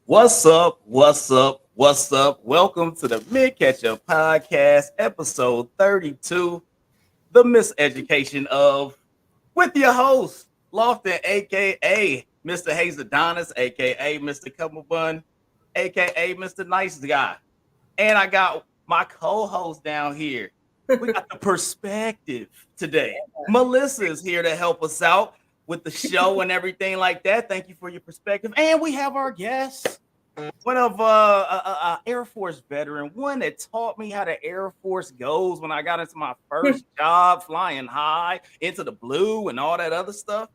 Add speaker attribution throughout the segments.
Speaker 1: What's up? What's up? What's up? Welcome to the Ketchup podcast, episode 32, the Miseducation of, with your host, Lofton, aka Mr. Hayes Adonis, aka Mr. Cumberbun, aka Mr. Nice Guy. And I got my co-host down here. We got the perspective today. Melissa is here to help us out with the show and everything like that. Thank you for your perspective. And we have our guest, one of Air Force veteran, one that taught me how the Air Force goes when I got into my first job, flying high into the blue and all that other stuff.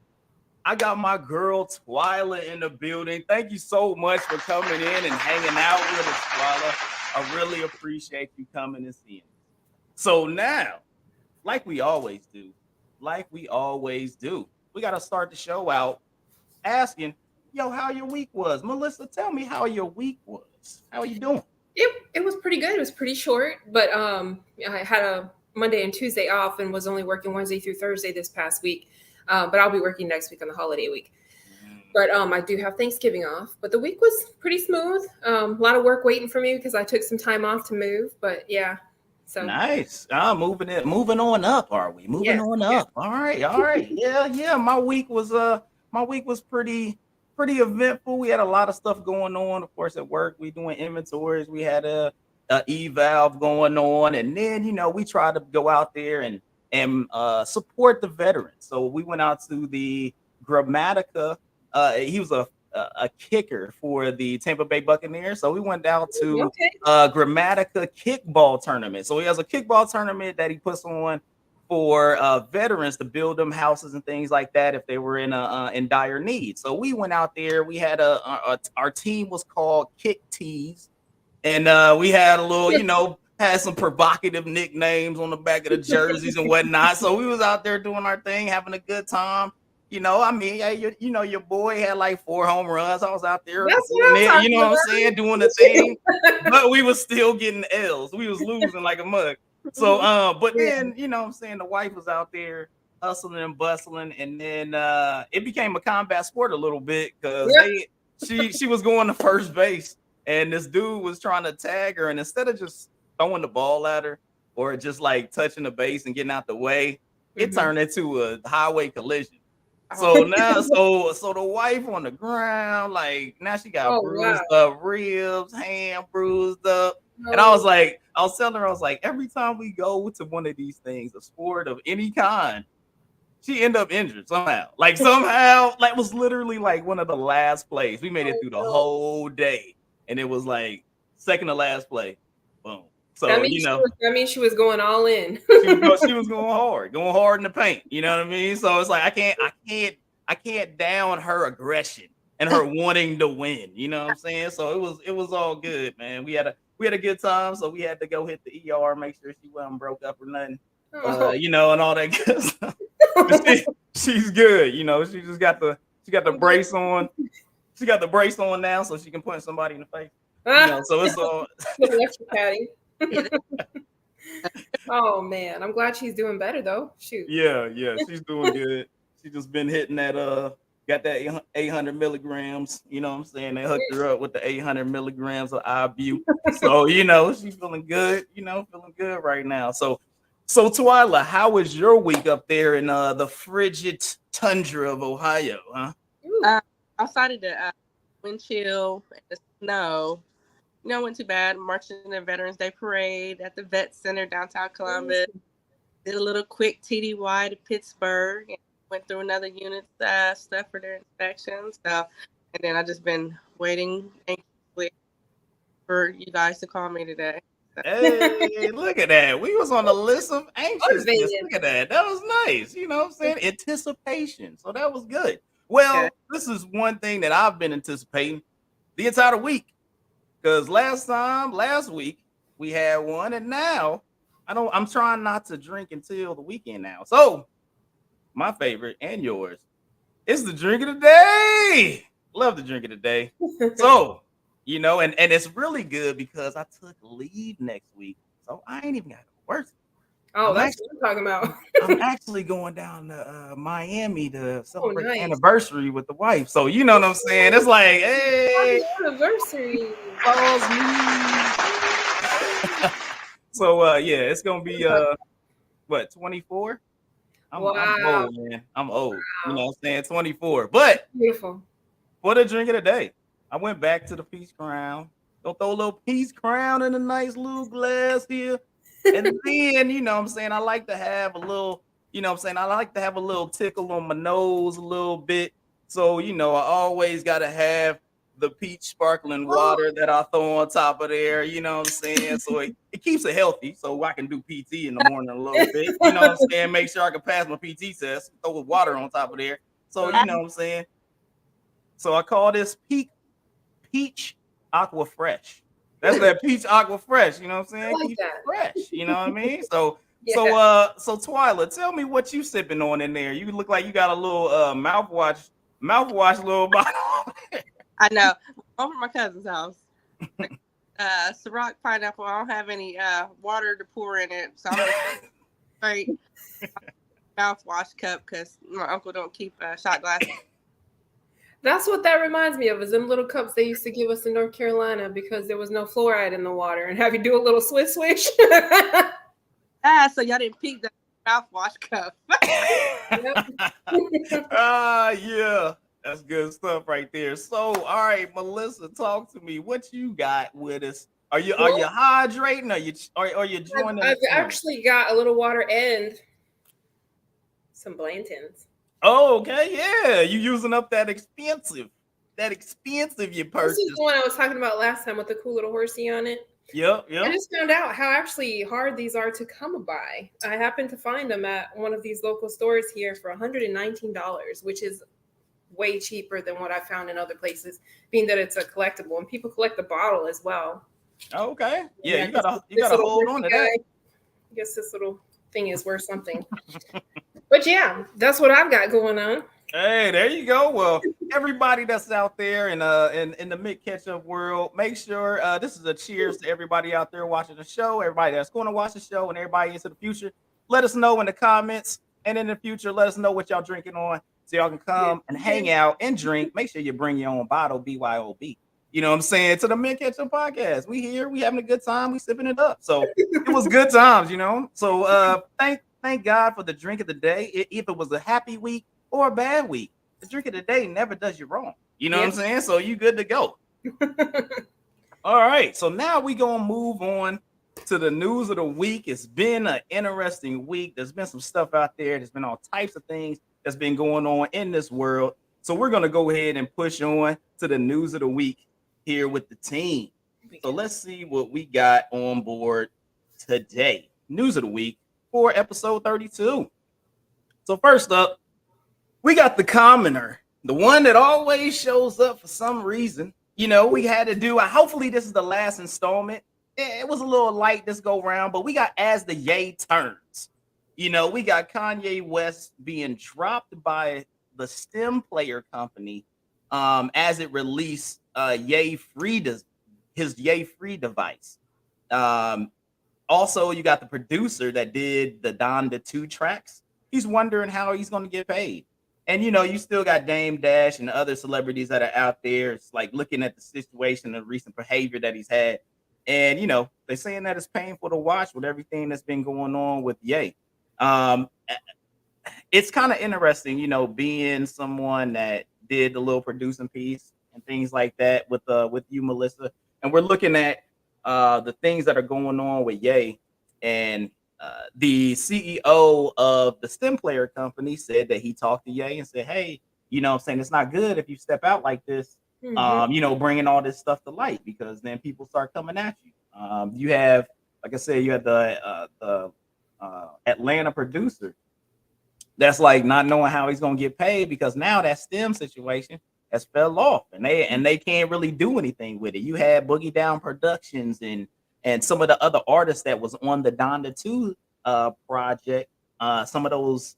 Speaker 1: I got my girl Twylia in the building. Thank you so much for coming in and hanging out with us, Twylia. I really appreciate you coming and seeing. So now, like we always do, we got to start the show out asking, yo, how your week was. Melissa, tell me how your week was. How are you doing?
Speaker 2: It was pretty good. It was pretty short, but I had a Monday and Tuesday off and was only working Wednesday through Thursday this past week. But I'll be working next week on the holiday week. But I do have Thanksgiving off. But the week was pretty smooth. A lot of work waiting for me because I took some time off to move. But yeah, so
Speaker 1: nice. Moving on up, are we? Moving on
Speaker 2: yeah.
Speaker 1: up. All right. Yeah. My week was pretty eventful. We had a lot of stuff going on. Of course, at work, we doing inventories. We had a eval going on, and then we tried to go out there and support the veterans. So we went out to the Grammatica. He was a kicker for the Tampa Bay Buccaneers. So we went down to Grammatica kickball tournament. So he has a kickball tournament that he puts on for veterans to build them houses and things like that if they were in dire need. So we went out there. We had our team was called Kick Tees, and we had a little, had some provocative nicknames on the back of the jerseys and whatnot. So we was out there doing our thing, having a good time. Your boy had like 4 home runs. I was out there, what I'm saying, doing the thing, but we was still getting L's. We was losing like a mug. So, but then, what I'm saying, the wife was out there hustling and bustling, and then it became a combat sport a little bit because she was going to first base, and this dude was trying to tag her, and instead of just throwing the ball at her or just like touching the base and getting out the way, it turned into a highway collision. So now, so the wife on the ground, like now she got bruised up ribs, hand bruised up. And I was telling her, I was like, every time we go to one of these things, a sport of any kind, she end up injured somehow. Like it was literally like one of the last plays. We made it through the whole day, and it was like second to last play. Boom. So
Speaker 2: that means she was going all in.
Speaker 1: she was going hard in the paint. You know what I mean? So it's like I can't down her aggression and her wanting to win. You know what I'm saying? So it was all good, man. We had a good time. So we had to go hit the ER, make sure she wasn't broke up or nothing. And all that good stuff. She's good. She just got the brace on. She got the brace on now, so she can punch somebody in the face. So it's all.
Speaker 2: Oh man, I'm glad she's doing better though. Shoot.
Speaker 1: Yeah, she's doing good. She just been hitting that got that 800 milligrams. You know what I'm saying? They hooked her up with the 800 milligrams of ibu. So she's feeling good. Feeling good right now. So Twylia, how was your week up there in the frigid tundra of Ohio? Huh?
Speaker 3: Outside of the wind chill and the snow. Wasn't too bad. Marching in the Veterans Day Parade at the Vet Center downtown Columbus. Did a little quick TDY to Pittsburgh. And went through another unit stuff for their inspection. So, and then I just been waiting anxiously for you guys to call me today.
Speaker 1: Hey, look at that. We was on the list of anxiousness. Look at that. That was nice. You know what I'm saying? Anticipation. So that was good. Well, This is one thing that I've been anticipating the entire week. Because last week, we had one, and now I'm trying not to drink until the weekend now. So, my favorite and yours is the drink of the day. Love the drink of the day. So, and it's really good because I took leave next week. So, I ain't even got to work.
Speaker 2: Oh, that's what I'm talking about.
Speaker 1: I'm actually going down to Miami to celebrate the
Speaker 2: nice.
Speaker 1: anniversary with the wife. So you know what I'm saying? It's like, hey,
Speaker 2: Happy anniversary.
Speaker 1: calls me. So yeah, it's gonna be what 24? I'm
Speaker 2: Wow.
Speaker 1: old, man. I'm old. You know what I'm saying? 24. But
Speaker 2: Beautiful.
Speaker 1: for the drink of the day, I went back to the Peach Crown. Go throw a little Peach Crown in a nice little glass here. And then, you know what I'm saying, I like to have a little, you know what I'm saying, I like to have a little tickle on my nose a little bit. So, you know, I always got to have the peach sparkling water that I throw on top of there, you know what I'm saying? So it keeps it healthy so I can do PT in the morning a little bit, you know what I'm saying? Make sure I can pass my PT test, throw water on top of there. So, you know what I'm saying? So I call this peach aqua fresh. That's that peach aqua fresh, you know what I'm saying?
Speaker 2: I like
Speaker 1: Keep
Speaker 2: that.
Speaker 1: it fresh, you know what I mean? So
Speaker 2: Yeah.
Speaker 1: so Twyla, tell me what you sipping on in there. You look like you got a little mouthwash little bottle.
Speaker 3: I know. Over my cousin's house. Ciroc pineapple. I don't have any water to pour in it, so I'm just straight mouthwash cup because my uncle don't keep shot glasses.
Speaker 2: That's what that reminds me of, is them little cups they used to give us in North Carolina because there was no fluoride in the water, and have you do a little swish.
Speaker 3: So y'all didn't peek the mouthwash cup.
Speaker 1: Yeah. That's good stuff right there. So, all right, Melissa, talk to me. What you got with us? Are you hydrating? Are you joining?
Speaker 2: I've actually got a little water and some Blantons.
Speaker 1: Oh, okay, yeah. You using up that expensive you purchased.
Speaker 2: This is the one I was talking about last time with the cool little horsey on it.
Speaker 1: Yep.
Speaker 2: I just found out how actually hard these are to come by. I happened to find them at one of these local stores here for $119, which is way cheaper than what I found in other places, being that it's a collectible and people collect the bottle as well.
Speaker 1: Okay. Yeah, you gotta hold on to that.
Speaker 2: I guess this little thing is worth something. But yeah, that's what I've got going on.
Speaker 1: Hey, there you go. Well, everybody that's out there in the Mick Ketchup world, make sure this is a cheers to everybody out there watching the show, everybody that's going to watch the show, and everybody into the future. Let us know in the comments, and in the future, let us know what y'all drinking on, so y'all can come and hang out and drink. Make sure you bring your own bottle, BYOB. You know what I'm saying? To the Mick Ketchup podcast. We here, we having a good time, we sipping it up. So it was good times, you know. So thank God for the drink of the day. If it was a happy week or a bad week, the drink of the day never does you wrong. You know what I'm saying? So you good to go. All right. So now we gonna move on to the news of the week. It's been an interesting week. There's been some stuff out there. There's been all types of things that's been going on in this world. So we're gonna go ahead and push on to the news of the week here with the team. So let's see what we got on board today. News of the week for episode 32. So first up, we got the commoner, the one that always shows up for some reason. You know, we had to do, hopefully this is the last installment. It was a little light this go round, but we got As the Ye Turns. You know, we got Kanye West being dropped by the STEM player company as it released his Ye Free device. Also, you got the producer that did the Donda 2 tracks. He's wondering how he's going to get paid. And, you know, you still got Dame Dash and other celebrities that are out there. It's like looking at the situation of recent behavior that he's had. And, you know, they're saying that it's painful to watch with everything that's been going on with Ye. It's kind of interesting, you know, being someone that did the little producing piece and things like that with you, Melissa. And we're looking at the things that are going on with Ye. And the CEO of the STEM player company said that he talked to Ye and said, hey, you know what I'm saying, it's not good if you step out like this, you know, bringing all this stuff to light, because then people start coming at you. You have, like I said, you have the Atlanta producer that's like not knowing how he's going to get paid, because now that STEM situation has fell off and they can't really do anything with it. You had Boogie Down Productions and some of the other artists that was on the Donda 2 project. Some of those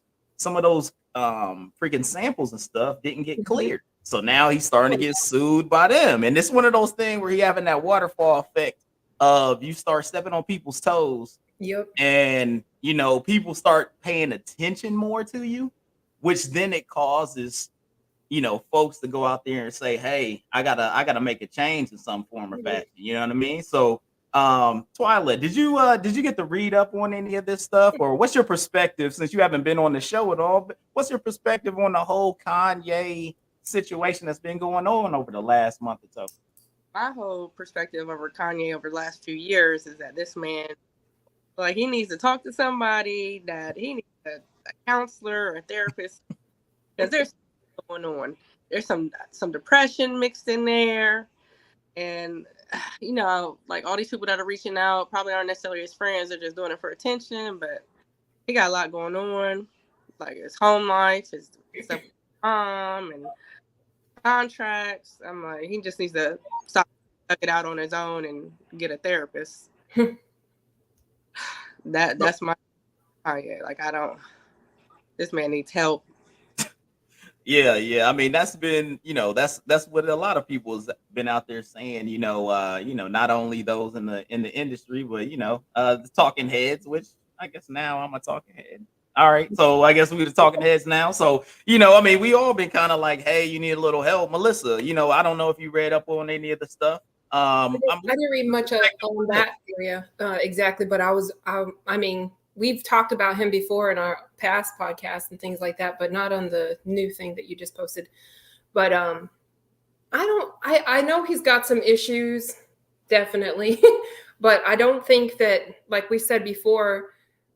Speaker 1: freaking samples and stuff didn't get cleared. So now he's starting to get sued by them. And it's one of those things where he having that waterfall effect of you start stepping on people's toes.
Speaker 2: Yep.
Speaker 1: And people start paying attention more to you, which then it causes folks to go out there and say, hey, I gotta make a change in some form or fashion. You know what I mean? So Twyla, did you get to read up on any of this stuff, or what's your perspective, since you haven't been on the show at all? But what's your perspective on the whole Kanye situation that's been going on over the last month or so?
Speaker 3: My whole perspective over Kanye over the last few years is that this man, like, he needs to talk to somebody, that he needs a counselor or a therapist, because there's going on. There's some depression mixed in there, and like, all these people that are reaching out probably aren't necessarily his friends. They're just doing it for attention. But he got a lot going on, like his home life, his stuff with his mom, and contracts. I'm like, he just needs to stop, suck it out on his own, and get a therapist. That's my Kanye. Like, this man needs help.
Speaker 1: Yeah. I mean, that's been, that's what a lot of people has been out there saying, not only those in the industry, but the talking heads, which I guess now I'm a talking head. All right. So I guess we're the talking heads now. So, I mean, we all been kind of like, hey, you need a little help. Melissa, I don't know if you read up on any of the stuff.
Speaker 2: I didn't read much on that area exactly, but I mean, we've talked about him before in our past podcasts and things like that, but not on the new thing that you just posted. But I know he's got some issues, definitely, but I don't think that, like we said before,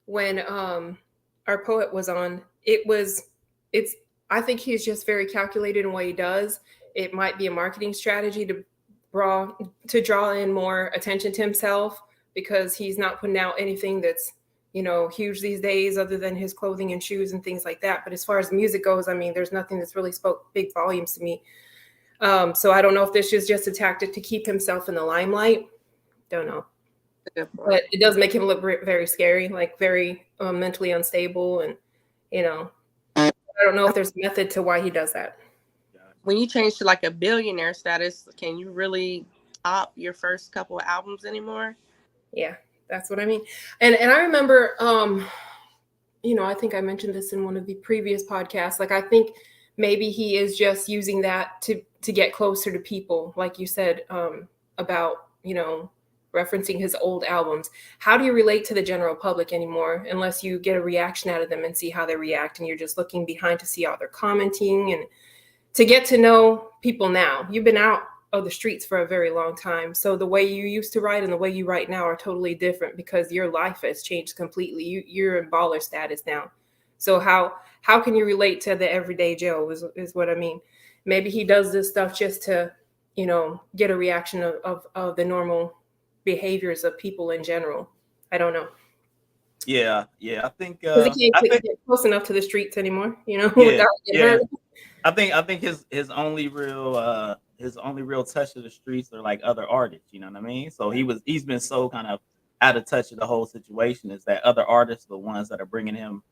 Speaker 2: when our poet was on, I think he's just very calculated in what he does. It might be a marketing strategy to draw in more attention to himself, because he's not putting out anything that's huge these days, other than his clothing and shoes and things like that. But as far as music goes, I mean, there's nothing that's really spoke big volumes to me. So I don't know if this is just a tactic to keep himself in the limelight. Don't know. But it does make him look very scary, like very mentally unstable. And, I don't know if there's a method to why he does that.
Speaker 3: When you change to like a billionaire status, can you really top your first couple of albums anymore?
Speaker 2: Yeah, that's what I mean. And I remember, I think I mentioned this in one of the previous podcasts. Like, I think maybe he is just using that to get closer to people, like you said, about, referencing his old albums. How do you relate to the general public anymore, unless you get a reaction out of them and see how they react, and you're just looking behind to see how they're commenting, and to get to know people now? You've been out of the streets for a very long time. So the way you used to write and the way you write now are totally different, because your life has changed completely. You're in baller status now. So how can you relate to the everyday Joe is what I mean. Maybe he does this stuff just to, get a reaction of the normal behaviors of people in general. I don't know.
Speaker 1: Yeah. I think
Speaker 2: he can't get close enough to the streets anymore, without getting hurt.
Speaker 1: I think his only real touch of the streets are like other artists, you know what I mean? So he's been so kind of out of touch of the whole situation, is that other artists are the ones that are bringing him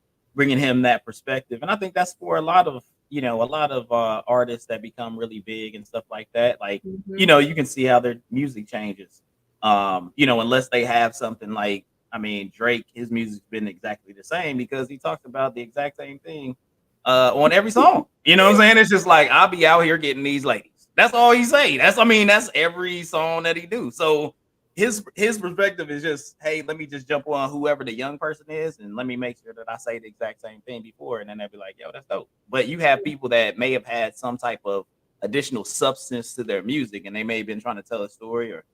Speaker 1: that perspective. And I think that's for a lot of artists that become really big and stuff like that. Like, you can see how their music changes. Unless they have something like, I mean, Drake, his music's been exactly the same, because he talks about the exact same thing on every song. You know what I'm saying? It's just like, I'll be out here getting these ladies. That's all he say. That's every song that he do. So his perspective is just, hey, let me just jump on whoever the young person is, and let me make sure that I say the exact same thing before, and then they'll be like, yo, that's dope. But you have people that may have had some type of additional substance to their music, and they may have been trying to tell a story or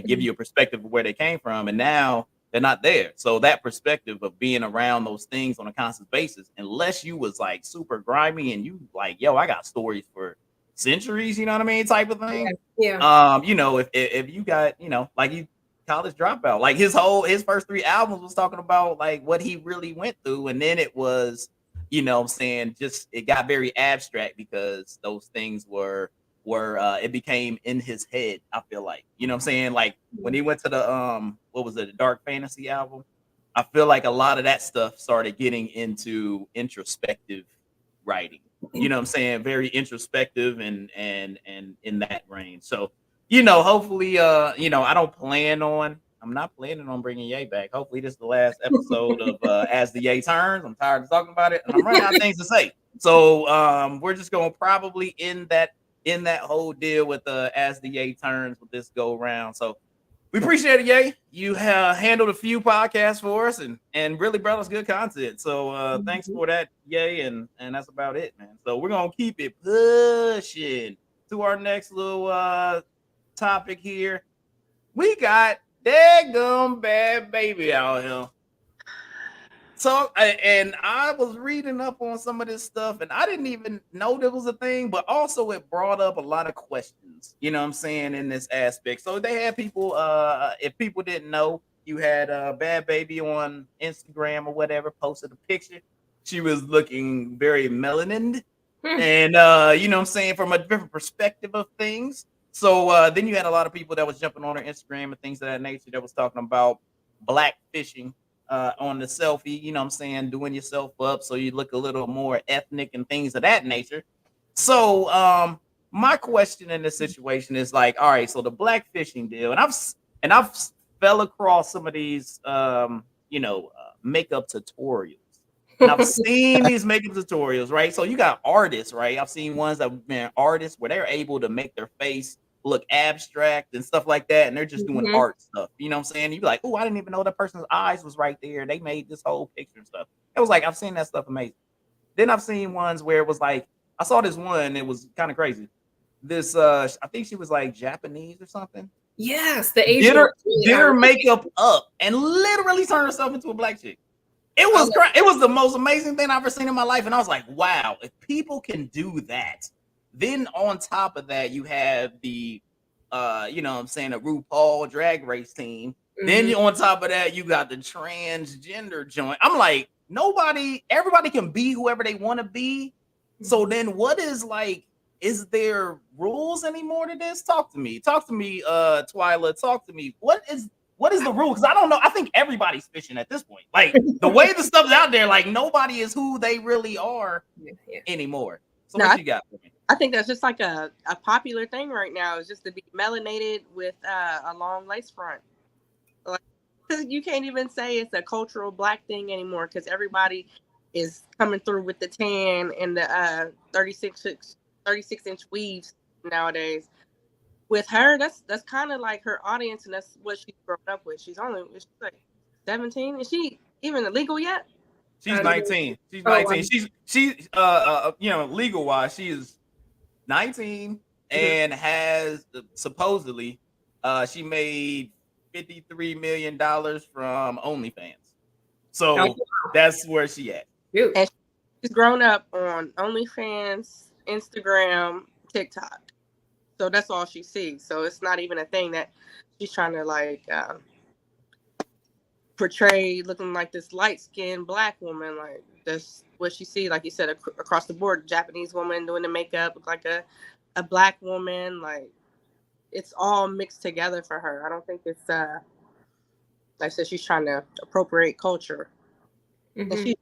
Speaker 1: give you a perspective of where they came from, and now they're not there. So that perspective of being around those things on a constant basis, unless you was like super grimy and you like, yo, I got stories for centuries, you know what I mean, type of thing.
Speaker 2: Yeah.
Speaker 1: If you got, like, you college dropout, like his first 3 albums was talking about like what he really went through, and then it was, just it got very abstract, because those things were it became in his head, I feel like, like when he went to the what was it, the Dark Fantasy album, I feel like a lot of that stuff started getting into introspective writing, very introspective and in that range. So hopefully I don't plan on I'm not planning on bringing Ye back. Hopefully, this is the last episode of As the Ye Turns. I'm tired of talking about it, and I'm running out of things to say. So we're just gonna probably end that whole deal with As the Ye Turns with this go round. So we appreciate it, Ye. You have handled a few podcasts for us and really brought us good content. So thanks for that, Ye, and that's about it, man. So we're gonna keep it pushing to our next little topic here. We got daggum bad baby out here. So, and I was reading up on some of this stuff, and I didn't even know there was a thing, but also it brought up a lot of questions, you know what I'm saying, in this aspect. So they had people, if people didn't know, you had Bad Baby on Instagram or whatever, posted a picture. She was looking very melanin, and you know what I'm saying, from a different perspective of things. So then you had a lot of people that was jumping on her Instagram and things of that nature that was talking about black fishing on the selfie, you know what I'm saying, doing yourself up so you look a little more ethnic and things of that nature. So my question in this situation is like, all right, so the black fishing deal, and I've fell across some of these makeup tutorials. And I've seen these makeup tutorials, right? So you got artists, right? I've seen ones that have been artists where they're able to make their face look abstract and stuff like that, and they're just doing art stuff. You know what I'm saying? You be like, oh, I didn't even know that person's eyes was right there. They made this whole picture and stuff. It was like, I've seen that stuff amazing. Then I've seen ones where it was like, I saw this one, it was kind of crazy. This I think she was like Japanese or something.
Speaker 2: Yes, the Asian
Speaker 1: did her makeup up and literally turned herself into a black chick. It was the most amazing thing I've ever seen in my life. And I was like, wow, if people can do that. Then on top of that, you have the you know what I'm saying, a RuPaul drag race team. Then on top of that, you got the transgender joint. I'm like, everybody can be whoever they want to be. So then what is like, is there rules anymore to this? Talk to me, Twylia, talk to me. What is the rule? Because I don't know. I think everybody's fishing at this point. Like the way the stuff's out there, like nobody is who they really are anymore. So what you got for me?
Speaker 3: I think that's just like a popular thing right now, is just to be melanated with a long lace front. Like, you can't even say it's a cultural black thing anymore because everybody is coming through with the tan and the 36-inch weaves nowadays. With her, that's kind of like her audience, and that's what she's grown up with. She's like 17. Is she even illegal yet?
Speaker 1: She's 19. She's 19. She's legal wise, she is 19 and has supposedly she made $53 million from OnlyFans. So that's where she at.
Speaker 3: And she's grown up on OnlyFans, Instagram, TikTok. So that's all she sees. So it's not even a thing that she's trying to like portray looking like this light-skinned black woman. Like that's what she sees. Like you said, across the board, Japanese woman doing the makeup, look like a black woman. Like it's all mixed together for her. I don't think it's like I said, she's trying to appropriate culture. And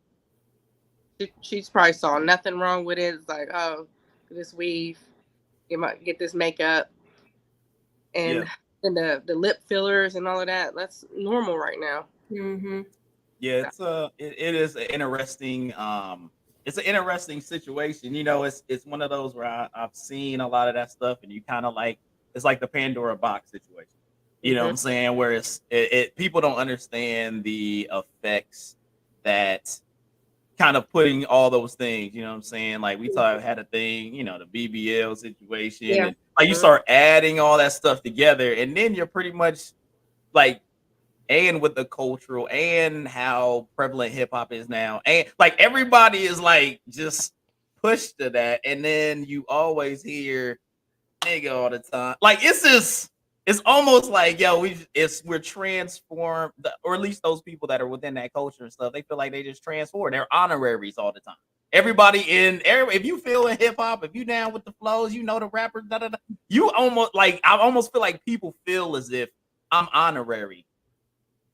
Speaker 3: she's probably saw nothing wrong with it. It's like, oh, this weave, get this makeup, and the lip fillers and all of that. That's normal right now.
Speaker 1: Yeah, it is an interesting it's an interesting situation. You know, it's one of those where I've seen a lot of that stuff, and you kind of like, it's like the Pandora box situation. You know what I'm saying? Where it people don't understand the effects that kind of putting all those things, you know what I'm saying? Like we had a thing, you know, the BBL situation. And like you start adding all that stuff together, and then you're pretty much like, and with the cultural and how prevalent hip hop is now, and like everybody is like just pushed to that, and then you always hear nigga all the time. Like it's almost like, yo, we're transformed, or at least those people that are within that culture and stuff, they feel like they just transform. They're honoraries all the time. Everybody if you feel in hip hop, if you down with the flows, you know the rappers, you almost like, I almost feel like people feel as if I'm honorary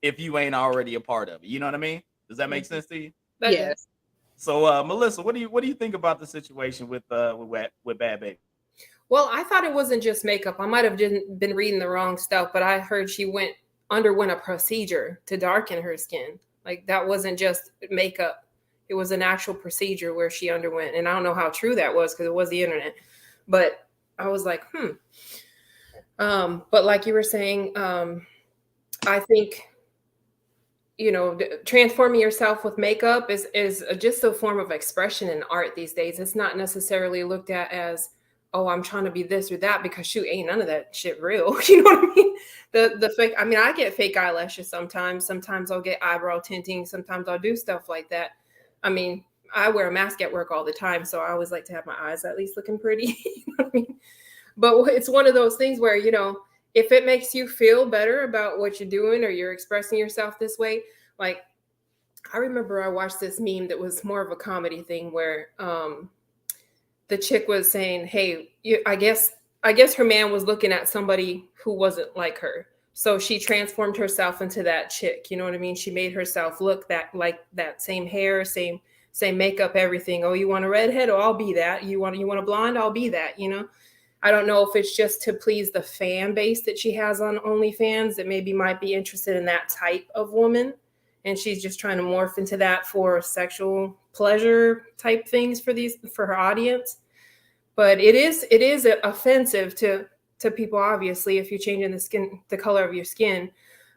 Speaker 1: if you ain't already a part of it. You know what I mean? Does that make sense to you?
Speaker 3: Yes.
Speaker 1: So Melissa, what do you think about the situation with Bad Baby?
Speaker 2: Well, I thought it wasn't just makeup. I might have been reading the wrong stuff, but I heard she went underwent a procedure to darken her skin. Like that wasn't just makeup. It was an actual procedure where she underwent. And I don't know how true that was because it was the internet. But I was like, But like you were saying, I think, transforming yourself with makeup is just a form of expression in art these days. It's not necessarily looked at as, oh, I'm trying to be this or that, because shoot, ain't none of that shit real. You know what I mean? The fake, I mean, I get fake eyelashes sometimes. Sometimes I'll get eyebrow tinting. Sometimes I'll do stuff like that. I mean, I wear a mask at work all the time, so I always like to have my eyes at least looking pretty. You know what I mean? But it's one of those things where, if it makes you feel better about what you're doing or you're expressing yourself this way, like I remember I watched this meme that was more of a comedy thing where the chick was saying, hey, I guess her man was looking at somebody who wasn't like her. So she transformed herself into that chick. You know what I mean? She made herself look like that same hair, same makeup, everything. Oh, you want a redhead? Oh, I'll be that. You want a blonde? I'll be that, I don't know if it's just to please the fan base that she has on OnlyFans that maybe might be interested in that type of woman. And she's just trying to morph into that for sexual pleasure type things for her audience. But it is offensive to people, obviously, if you're changing the color of your skin.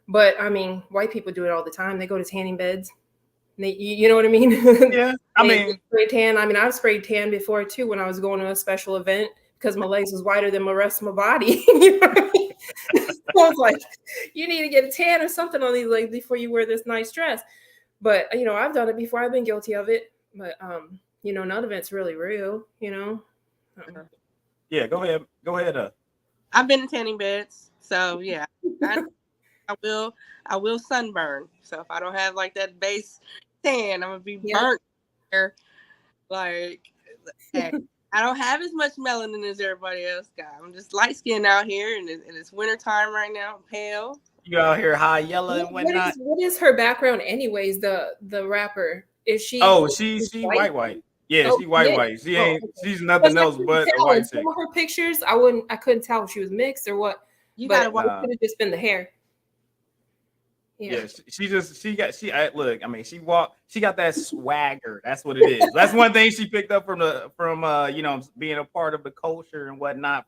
Speaker 2: But I mean, white people do it all the time. They go to tanning beds. You know what I mean?
Speaker 1: Yeah. I mean,
Speaker 2: spray tan. I mean, I've sprayed tan before too when I was going to a special event, because my legs was whiter than the rest of my body. You know what I mean? So I was like, you need to get a tan or something on these legs before you wear this nice dress. But, I've done it before. I've been guilty of it. But, none of it's really real,
Speaker 1: Yeah, go ahead.
Speaker 3: I've been in tanning beds. So, yeah, I will sunburn. So if I don't have like that base tan, I'm going to be burnt there. Like, hey. I don't have as much melanin as everybody else got. I'm just light skinned out here, and it's winter time right now. I'm pale.
Speaker 1: You out here high yellow and whatnot.
Speaker 2: What is her background, anyways? The rapper, is she?
Speaker 1: Oh, she's white. Yeah, she white. She ain't. She's nothing else but a white chick.
Speaker 2: Some of her pictures, I couldn't tell if she was mixed or what.
Speaker 3: You gotta
Speaker 2: watch. It could have just been the hair.
Speaker 1: Yeah, she look. I mean, she got that swagger. That's what it is. That's one thing she picked up from being a part of the culture and whatnot.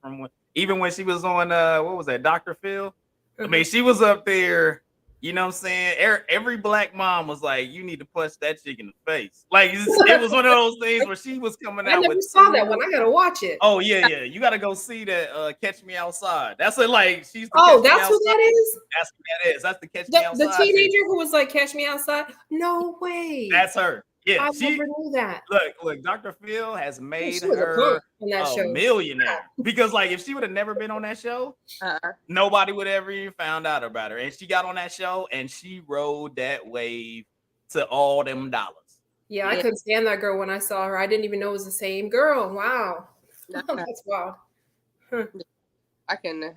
Speaker 1: Even when she was on what was that, Dr. Phil? I mean, she was up there. You know what I'm saying? Every black mom was like, "You need to punch that chick in the face." Like it was one of those things where she was coming out. I
Speaker 2: never saw that one. I gotta watch it.
Speaker 1: Oh yeah. You gotta go see that. Catch Me Outside. That's what she's.
Speaker 2: That's what that is.
Speaker 1: That's what that is. That's the Catch Me Outside.
Speaker 2: The teenager who was like, "Catch Me Outside." No way.
Speaker 1: That's her. Yeah,
Speaker 2: I never knew that.
Speaker 1: Look, Dr. Phil has made her a millionaire. Because if she would have never been on that show, nobody would ever even found out about her. And she got on that show and she rode that wave to all them dollars.
Speaker 2: Yeah, I couldn't stand that girl when I saw her. I didn't even know it was the same girl. Wow. That's wild. Huh.
Speaker 3: I can,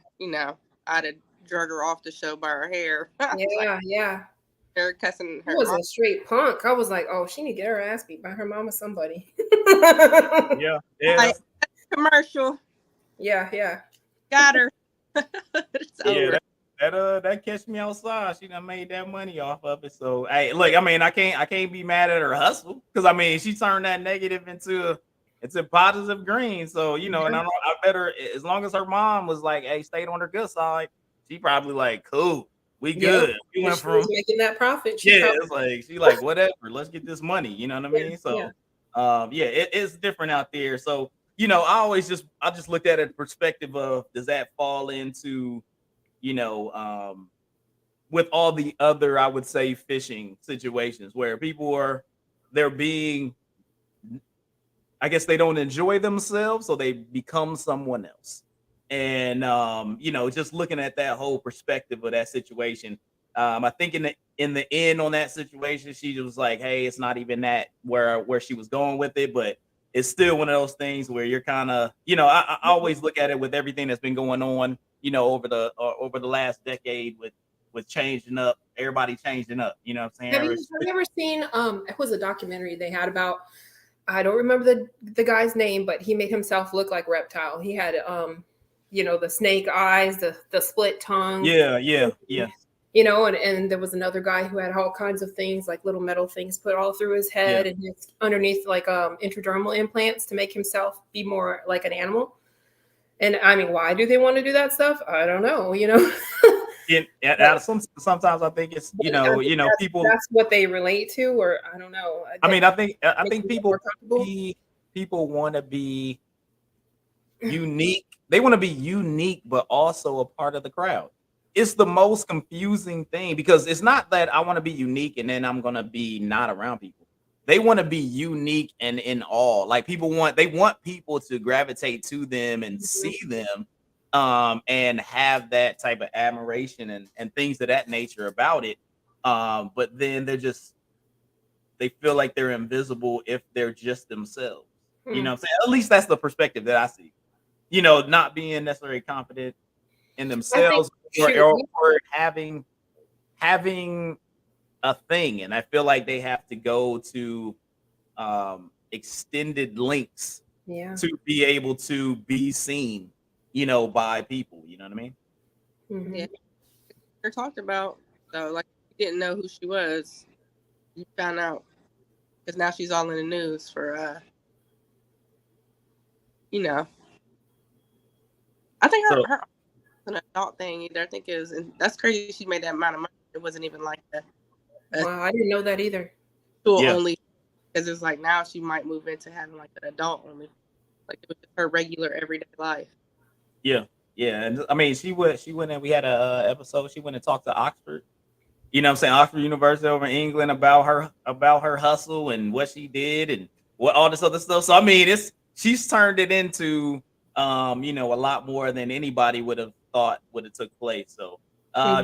Speaker 3: I'd have drug her off the show by her hair.
Speaker 2: Yeah.
Speaker 3: They're cussing her.
Speaker 2: She was a straight punk. I was like, oh, she need to get her ass beat by her mom or somebody.
Speaker 1: Yeah.
Speaker 3: Commercial.
Speaker 2: Yeah.
Speaker 3: Got her.
Speaker 1: That Catch Me Outside. She done made that money off of it. So hey, look, I mean, I can't be mad at her hustle, because I mean, she turned that negative into positive green. So and I better, as long as her mom was like, hey, stayed on her good side, she probably like, cool. We good. We went from
Speaker 2: making that profit.
Speaker 1: It's she like, whatever. Let's get this money. You know what I mean? So, it's different out there. So, I just looked at it the perspective of, does that fall into, with all the other, I would say, fishing situations where people they're being, I guess they don't enjoy themselves, so they become someone else. And just looking at that whole perspective of that situation, I think in the end on that situation, she was like, "Hey, it's not even that where she was going with it, but it's still one of those things where you're kind of, I always look at it with everything that's been going on, over the last decade with changing up, everybody changing up. You know what I'm saying?
Speaker 2: Have you ever seen? It was a documentary they had about. I don't remember the guy's name, but he made himself look like Reptile. He had the snake eyes, the split tongue.
Speaker 1: Yeah.
Speaker 2: you know, and there was another guy who had all kinds of things, like little metal things put all through his head and his, underneath like intradermal implants to make himself be more like an animal. And I mean, why do they want to do that stuff? I don't know, you know.
Speaker 1: Sometimes I think it's people.
Speaker 2: That's what they relate to, or I don't know.
Speaker 1: I mean, I think people want to be unique. They want to be unique, but also a part of the crowd. It's the most confusing thing because it's not that I want to be unique and then I'm gonna be not around people. They want to be unique and in awe. Like they want people to gravitate to them and see them, and have that type of admiration and things of that nature about it. But then they feel like they're invisible if they're just themselves. You know what I'm saying? At least that's the perspective that I see. You know, not being necessarily confident in themselves or having a thing. And I feel like they have to go to extended lengths to be able to be seen, you know, by people. You know what I mean?
Speaker 2: Mm-hmm.
Speaker 3: Yeah. They're talked about, though, like you didn't know who she was. You found out because now she's all in the news for you know. I think her an adult thing either. I think it was, and that's crazy. She made that amount of money. It wasn't even like that.
Speaker 2: Wow, I didn't know that either.
Speaker 3: Only because it's like now she might move into having like an adult only, like it was her regular everyday life.
Speaker 1: Yeah, and I mean she went and we had a episode. She went and talked to Oxford. You know what I'm saying? Oxford University over in England about her hustle and what she did and what all this other stuff. So I mean, she's turned it into you know, a lot more than anybody would have thought would have took place. So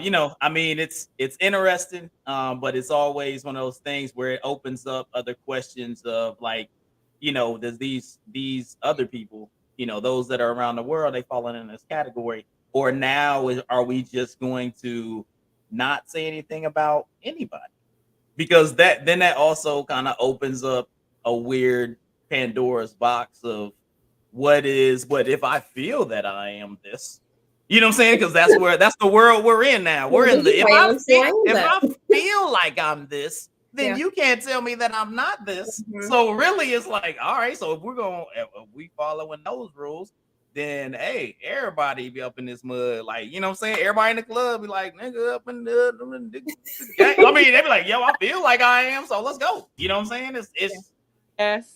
Speaker 1: you know, I mean, it's interesting, but it's always one of those things where it opens up other questions of like, you know, does these other people, you know, those that are around the world, they fall in this category, or now are we just going to not say anything about anybody? Because that also kind of opens up a weird Pandora's box of what if I feel that I am this. You know what I'm saying? Because that's the world we're in now. We're in the if I feel like I'm this, then you can't tell me that I'm not this. So really, it's like, all right. So if we following those rules, then hey, everybody be up in this mud. Like, you know what I'm saying? Everybody in the club be like, nigga, up in the I mean, they be like, yo, I feel like I am, so let's go. You know what I'm saying? It's
Speaker 3: yes.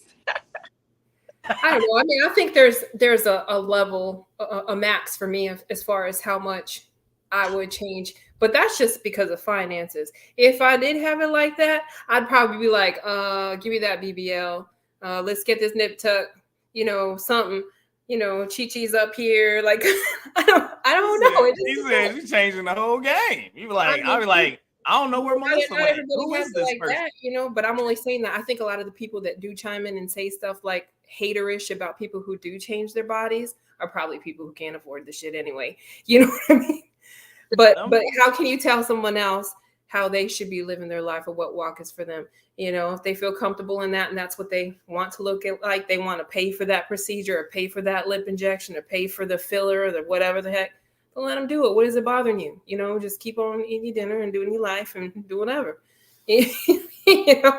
Speaker 2: I don't know. I mean, I think there's a level, a max for me as far as how much I would change, but that's just because of finances. If I did have it like that, I'd probably be like, give me that BBL. Let's get this nip tuck, you know, something, you know, Chi-Chi's up here. Like, I don't know.
Speaker 1: He said he's changing the whole game. You be like, I'll be like, I don't know where Melissa went. Who is this person?
Speaker 2: That, you know, but I'm only saying that I think a lot of the people that do chime in and say stuff like haterish about people who do change their bodies are probably people who can't afford the shit anyway. You know what I mean? But how can you tell someone else how they should be living their life or what walk is for them? You know, if they feel comfortable in that and that's what they want to look at, like they want to pay for that procedure or pay for that lip injection or pay for the filler or the whatever the heck. Don't let them do it. What is it bothering you? You know, just keep on eating your dinner and doing your life and do whatever. You know,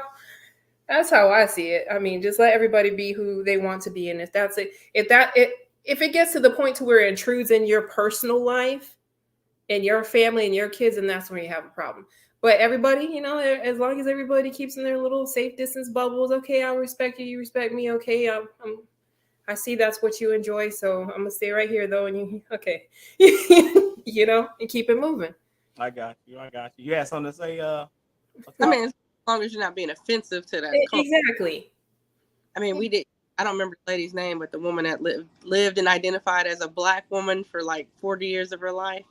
Speaker 2: that's how I see it. I mean, just let everybody be who they want to be. And if that's it, if it gets to the point to where it intrudes in your personal life and your family and your kids, and that's when you have a problem. But everybody, you know, as long as everybody keeps in their little safe distance bubbles, okay, I'll respect you. You respect me. Okay, I see that's what you enjoy, so I'm gonna stay right here though. And you, okay, you know, and keep it moving.
Speaker 1: I got you. You had something to say?
Speaker 3: I mean, as long as you're not being offensive to that.
Speaker 2: Exactly.
Speaker 3: I mean, we did. I don't remember the lady's name, but the woman that lived and identified as a Black woman for like 40 years of her life.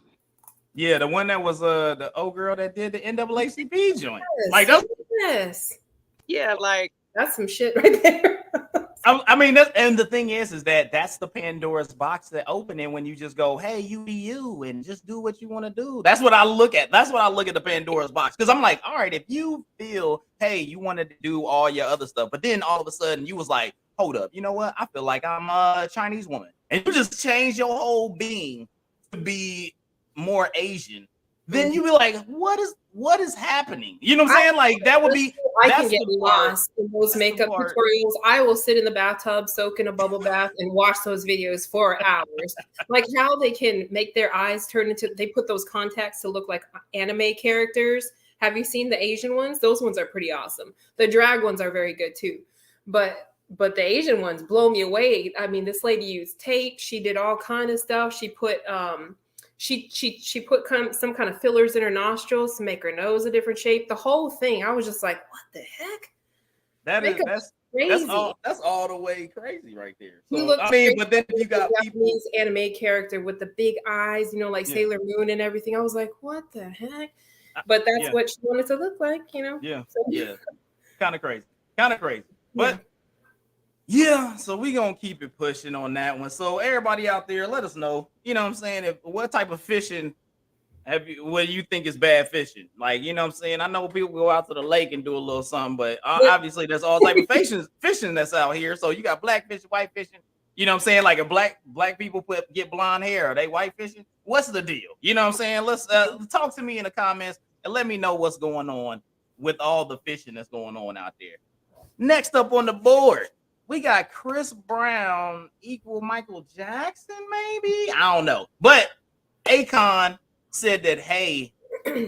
Speaker 1: Yeah, the one that was the old girl that did the NAACP joint.
Speaker 2: Yes,
Speaker 1: like that's
Speaker 3: yeah, like
Speaker 2: that's some shit right there.
Speaker 1: I mean, and the thing is that that's the Pandora's box that opening when you just go, hey, you be you and just do what you want to do. That's what I look at. That's what I look at the Pandora's box. Because I'm like, all right, if you feel, hey, you wanted to do all your other stuff, but then all of a sudden you was like, hold up, you know what? I feel like I'm a Chinese woman. And you just change your whole being to be more Asian. then you be like, what is happening? You know what I'm saying? Like that would be.
Speaker 2: I can get lost in those makeup
Speaker 1: part.
Speaker 2: tutorials. I will sit in the bathtub, soak in a bubble bath, and watch those videos for hours. Like how they can make their eyes turn into. They put those contacts to look like anime characters. Have you seen the Asian ones? Those ones are pretty awesome. The drag ones are very good too, but the Asian ones blow me away. I mean, this lady used tape. She did all kind of stuff. She put she put some kind of fillers in her nostrils to make her nose a different shape. The whole thing. I was just like, what the heck?
Speaker 1: That's
Speaker 2: crazy.
Speaker 1: That's all the way crazy right there.
Speaker 2: So,
Speaker 1: I mean, but then you got
Speaker 2: Japanese anime character with the big eyes, you know, like Sailor Moon and everything. I was like, what the heck? But that's what she wanted to look like, you know?
Speaker 1: Yeah. So, kind of crazy. But so we gonna keep it pushing on that one. So everybody out there, let us know, you know what I'm saying, what type of fishing what do you think is bad fishing? Like, you know what I'm saying? I know people go out to the lake and do a little something, but obviously there's all type of fishing that's out here. So you got black fishing, white fishing. You know what I'm saying? Like, if black people get blonde hair, are they white fishing? What's the deal? You know what I'm saying? Let's talk to me in the comments and let me know what's going on with all the fishing that's going on out there. Next up on the board, we got Chris Brown equal Michael Jackson, maybe? I don't know. But Akon said that, hey,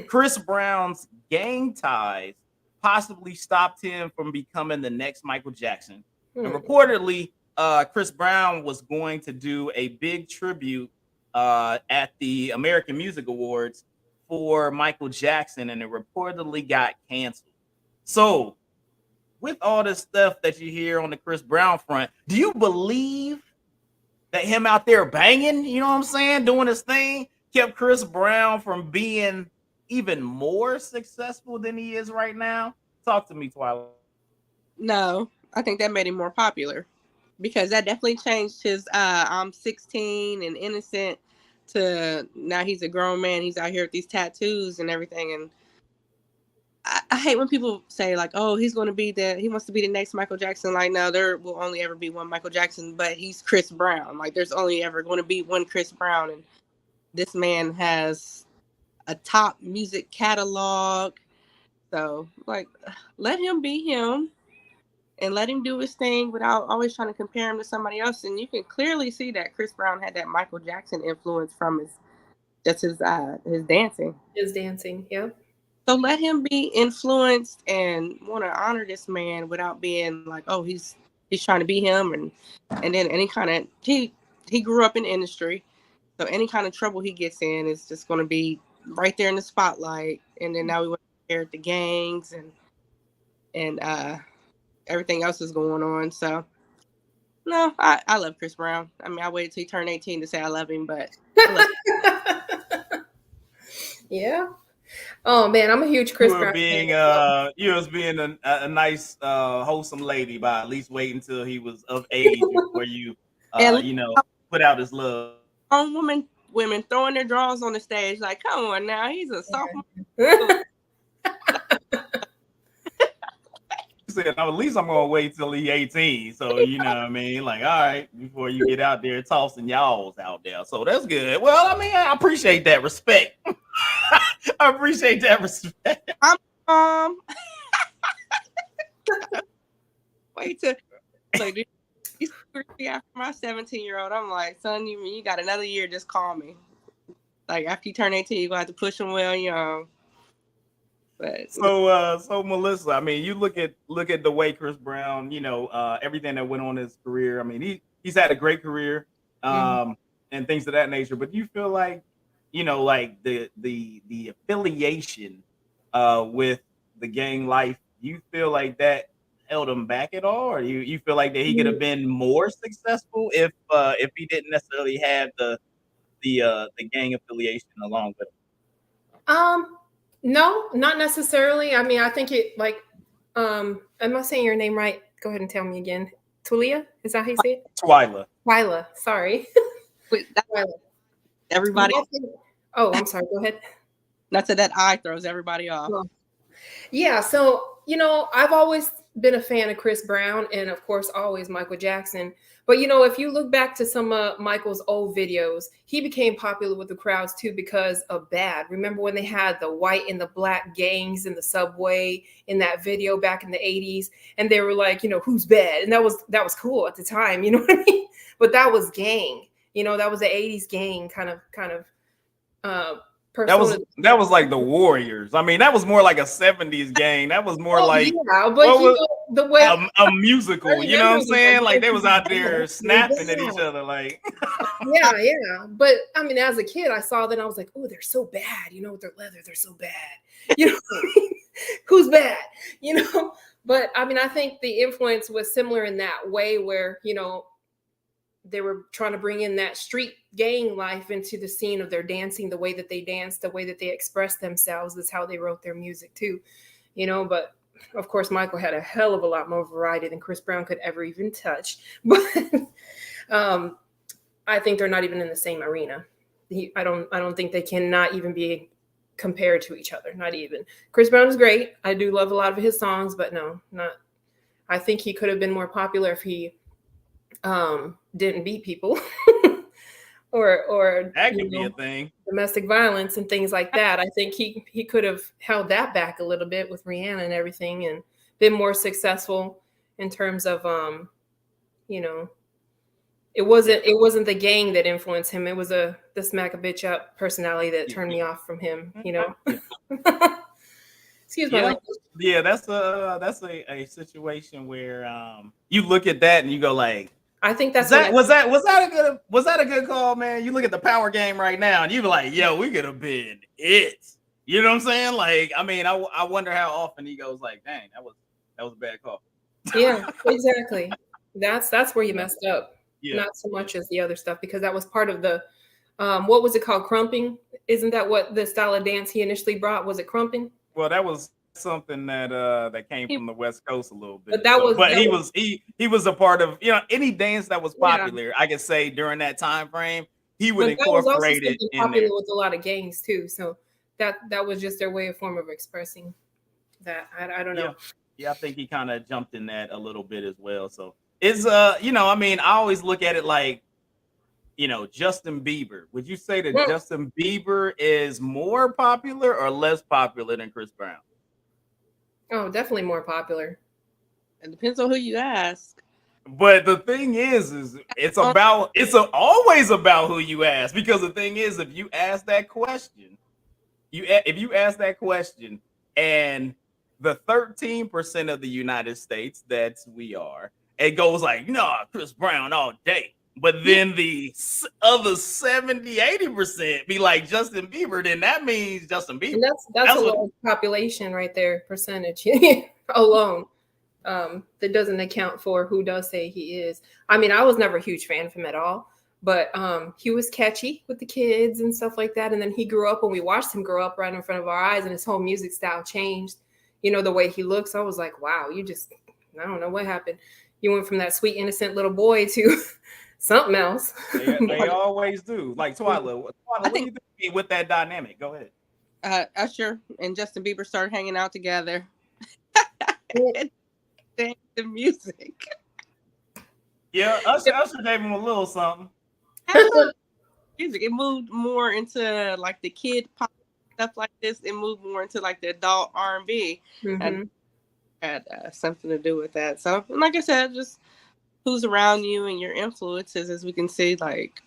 Speaker 1: Chris Brown's gang ties possibly stopped him from becoming the next Michael Jackson. And reportedly, Chris Brown was going to do a big tribute at the American Music Awards for Michael Jackson, and it reportedly got canceled. So, with all this stuff that you hear on the Chris Brown front, do you believe that him out there banging, you know what I'm saying, doing his thing, kept Chris Brown from being even more successful than he is right now? Talk to me, Twylia.
Speaker 3: No, I think that made him more popular, because that definitely changed his I'm 16 and innocent to now he's a grown man. He's out here with these tattoos and everything. And I hate when people say, like, oh, he wants to be the next Michael Jackson. Like, no, there will only ever be one Michael Jackson, but he's Chris Brown. Like, there's only ever going to be one Chris Brown. And this man has a top music catalog. So, like, let him be him and let him do his thing without always trying to compare him to somebody else. And you can clearly see that Chris Brown had that Michael Jackson influence from his dancing.
Speaker 2: His dancing, yeah.
Speaker 3: So let him be influenced and want to honor this man without being like, oh, he's trying to be him. And then any kind of, he grew up in the industry. So any kind of trouble he gets in is just going to be right there in the spotlight. And then now we want to compare the gangs and everything else is going on. So no, I love Chris Brown. I mean, I waited till he turned 18 to say I love him, but I love him.
Speaker 2: Yeah. Oh man, I'm a huge Chris Brown
Speaker 1: fan. You was being a nice, wholesome lady by at least waiting until he was of age before you, put out his love.
Speaker 3: Women throwing their drawers on the stage, like, come on now, he's a sophomore.
Speaker 1: Said, at least I'm gonna wait till he's 18. So you know what I mean? Like, all right, before you get out there tossing y'alls out there. So that's good. Well, I mean, I appreciate that respect. I appreciate that respect.
Speaker 3: Wait till like he's after my 17-year-old. I'm like, son, you got another year, just call me. Like, after you turn 18, you're gonna have to push him well young. But
Speaker 1: so Melissa, I mean, you look at the way Chris Brown, everything that went on in his career. I mean, he's had a great career, and things of that nature. But do you feel like, like the affiliation with the gang life, you feel like that held him back at all, or you feel like that he could have been more successful if he didn't necessarily have the gang affiliation along with him?
Speaker 2: No, not necessarily. I mean, I think it am I saying your name right? Go ahead and tell me again. Twylia? Is that how you say it?
Speaker 3: Twylia.
Speaker 2: Sorry.
Speaker 3: Twylia. Everybody.
Speaker 2: Oh, I'm sorry. Go ahead.
Speaker 3: Not that I throws everybody off.
Speaker 2: Yeah. So, I've always been a fan of Chris Brown and of course always Michael Jackson. But you know, if you look back to some of Michael's old videos, he became popular with the crowds too because of Bad. Remember when they had the white and the black gangs in the subway in that video back in the 80s, and they were like, you know, who's bad? And that was cool at the time, you know what I mean? But that was gang, you know, that was the 80s gang kind of persona.
Speaker 1: That was like the Warriors. I mean, that was more like a 70s gang. That was more like
Speaker 2: yeah, but you know, the way
Speaker 1: a musical, you know what I'm saying? Like they was out there snapping at each other, like
Speaker 2: yeah. But I mean, as a kid, I saw that and I was like, oh, they're so bad, you know, with their leather, they're so bad. You know, who's bad? You know, but I mean, I think the influence was similar in that way where, you know, they were trying to bring in that street gang life into the scene of their dancing, the way that they danced, the way that they expressed themselves is how they wrote their music too, you know. But of course, Michael had a hell of a lot more variety than Chris Brown could ever even touch. But I think they're not even in the same arena. I don't think they cannot even be compared to each other. Not even. Chris Brown is great. I do love a lot of his songs, but no, not. I think he could have been more popular if he didn't beat people or
Speaker 1: that could be a thing.
Speaker 2: Domestic violence and things like that. I think he could have held that back a little bit with Rihanna and everything and been more successful in terms of you know, it wasn't the gang that influenced him. It was the smack a bitch up personality that turned me off from him, you know. Excuse my language.
Speaker 1: Yeah, that's a situation where you look at that and you go like,
Speaker 2: I think that's
Speaker 1: was that a good call, man? You look at the power game right now and you be like, yo, we could have been it. You know what I'm saying? Like, I mean, I wonder how often he goes like, dang, that was a bad call.
Speaker 2: Yeah, exactly. That's where you messed up. Yeah. Not so much as the other stuff, because that was part of the what was it called? Crumping? Isn't that what the style of dance he initially brought? Was it crumping?
Speaker 1: Well, that was something that came from the West Coast a little bit.
Speaker 2: But
Speaker 1: he was a part of, you know, any dance that was popular. Yeah. I could say during that time frame, he would incorporate it in
Speaker 2: popular
Speaker 1: there.
Speaker 2: With a lot of gangs too. So that was just their form of expressing that. I don't know.
Speaker 1: Yeah, I think he kind of jumped in that a little bit as well. So it's you know, I mean, I always look at it like, you know, Justin Bieber. Would you say that Justin Bieber is more popular or less popular than Chris Brown?
Speaker 2: Oh, definitely more popular.
Speaker 3: It depends on who you ask.
Speaker 1: But the thing is it's always about who you ask, because the thing is, if you ask that question, and the 13% of the United States that we are, it goes like, no, Chris Brown all day. But then the other 70-80% be like Justin Bieber, then that means Justin Bieber.
Speaker 2: And that's a low population right there, percentage alone. That doesn't account for who does say he is. I mean, I was never a huge fan of him at all, but he was catchy with the kids and stuff like that. And then he grew up, and we watched him grow up right in front of our eyes, and his whole music style changed. You know, the way he looks, I was like, wow, I don't know what happened. You went from that sweet, innocent little boy to something else.
Speaker 1: They always do. Like Twylia, what do you think with that dynamic? Go ahead.
Speaker 3: Usher and Justin Bieber started hanging out together. The music.
Speaker 1: Yeah, Usher gave him a little something.
Speaker 3: Music. It moved more into like the kid pop stuff like this. It moved more into like the adult R&B. And had something to do with that. So, like I said, just who's around you and your influences, as we can see, like,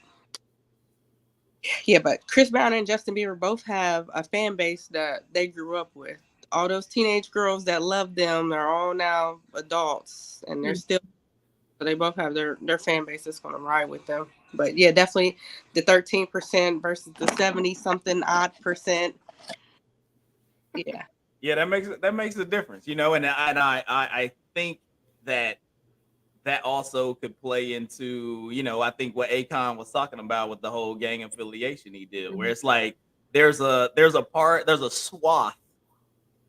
Speaker 3: yeah, but Chris Brown and Justin Bieber both have a fan base that they grew up with. All those teenage girls that love them are all now adults, and they're still, so they both have their fan base that's going to ride with them. But yeah, definitely the 13% versus the 70-something odd percent. Yeah.
Speaker 1: Yeah, that makes a difference, you know, and I think that also could play into, you know, I think what Akon was talking about with the whole gang affiliation he did, where it's like there's a swath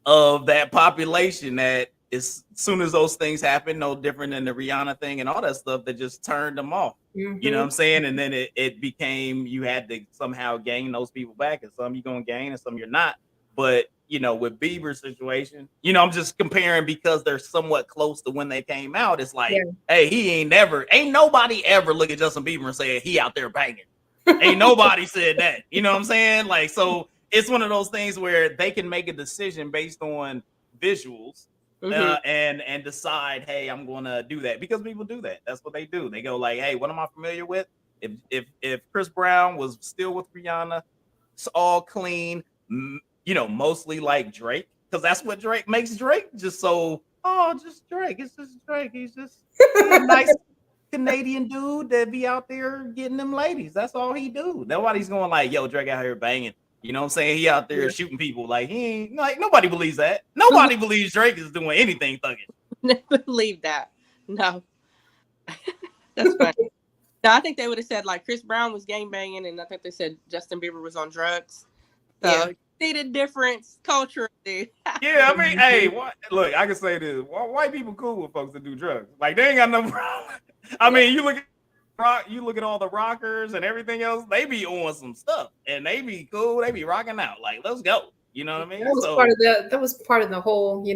Speaker 1: of that population that is, as soon as those things happen, no different than the Rihanna thing and all that stuff, that just turned them off. You know what I'm saying? And then it became, you had to somehow gain those people back, and some you're gonna gain and some you're not. But with Bieber's situation, I'm just comparing because they're somewhat close to when they came out. It's like, hey, ain't nobody ever look at Justin Bieber and say he out there banging. Ain't nobody said that. You know what I'm saying? Like, so it's one of those things where they can make a decision based on visuals and decide, hey, I'm gonna do that, because people do that. That's what they do. They go like, hey, what am I familiar with? If Chris Brown was still with Rihanna, it's all clean, mostly like Drake, because that's what Drake makes Drake just just Drake. It's just Drake. He's a nice Canadian dude that be out there getting them ladies. That's all he do. Nobody's going like, yo, Drake out here banging. You know what I'm saying? He out there shooting people. Like, he ain't, like, nobody believes that. Nobody believes Drake is doing anything thugging.
Speaker 3: Never believe that. No. That's funny. No, I think they would have said like Chris Brown was gang banging, and I think they said Justin Bieber was on drugs. So see the difference culturally.
Speaker 1: Yeah, I mean, hey, look, I can say this: white people cool with folks that do drugs. Like, they ain't got no problem. I mean, you look at all the rockers and everything else. They be on some stuff, and they be cool. They be rocking out. Like, let's go. You know what I mean?
Speaker 2: That was part of the whole,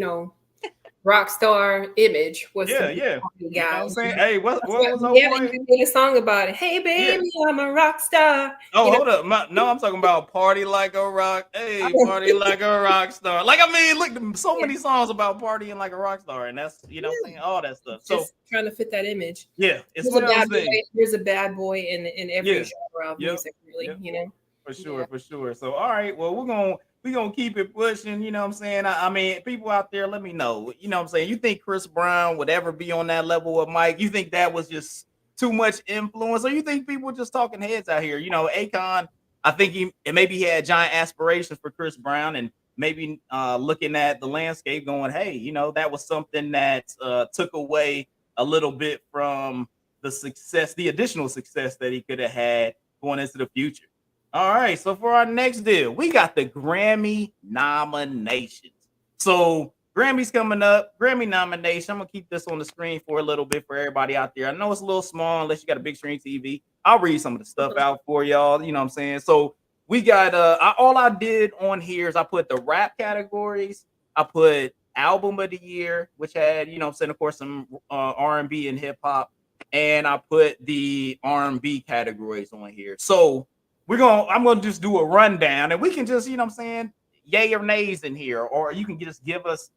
Speaker 2: rock star image. Was
Speaker 1: yeah.
Speaker 2: You
Speaker 1: know what I'm saying? Hey, what was the boy?
Speaker 2: Made a song about it. Hey, baby, I'm a rock star.
Speaker 1: Oh, hold up. No, I'm talking about party like a rock. Hey, party like a rock star. Like, I mean, look, so many songs about partying like a rock star, and that's, saying all that stuff. So
Speaker 2: just trying to fit that image.
Speaker 1: Yeah, it's one of those things.
Speaker 2: There's a bad boy in every genre of music, really,
Speaker 1: For sure. So, all right, well, we're gonna keep it pushing, you know what I'm saying? I mean, people out there, let me know. You know what I'm saying? You think Chris Brown would ever be on that level of Mike? You think that was just too much influence? Or you think people just talking heads out here? Akon, I think maybe he had giant aspirations for Chris Brown, and maybe looking at the landscape going, hey, that was something that took away a little bit from the additional success that he could have had going into the future. All right, so for our next deal, we got the Grammy nominations. So Grammy's coming up, Grammy nomination. I'm gonna keep this on the screen for a little bit for everybody out there. I know it's a little small unless you got a big screen TV. I'll read some of the stuff out for y'all. You know what I'm saying? So we got all I did on here is I put the rap categories. I put album of the year, which had, of course, some R&B and hip hop, and I put the R&B categories on here. So I'm gonna just do a rundown, and we can just, yay or nays in here, or you can just give us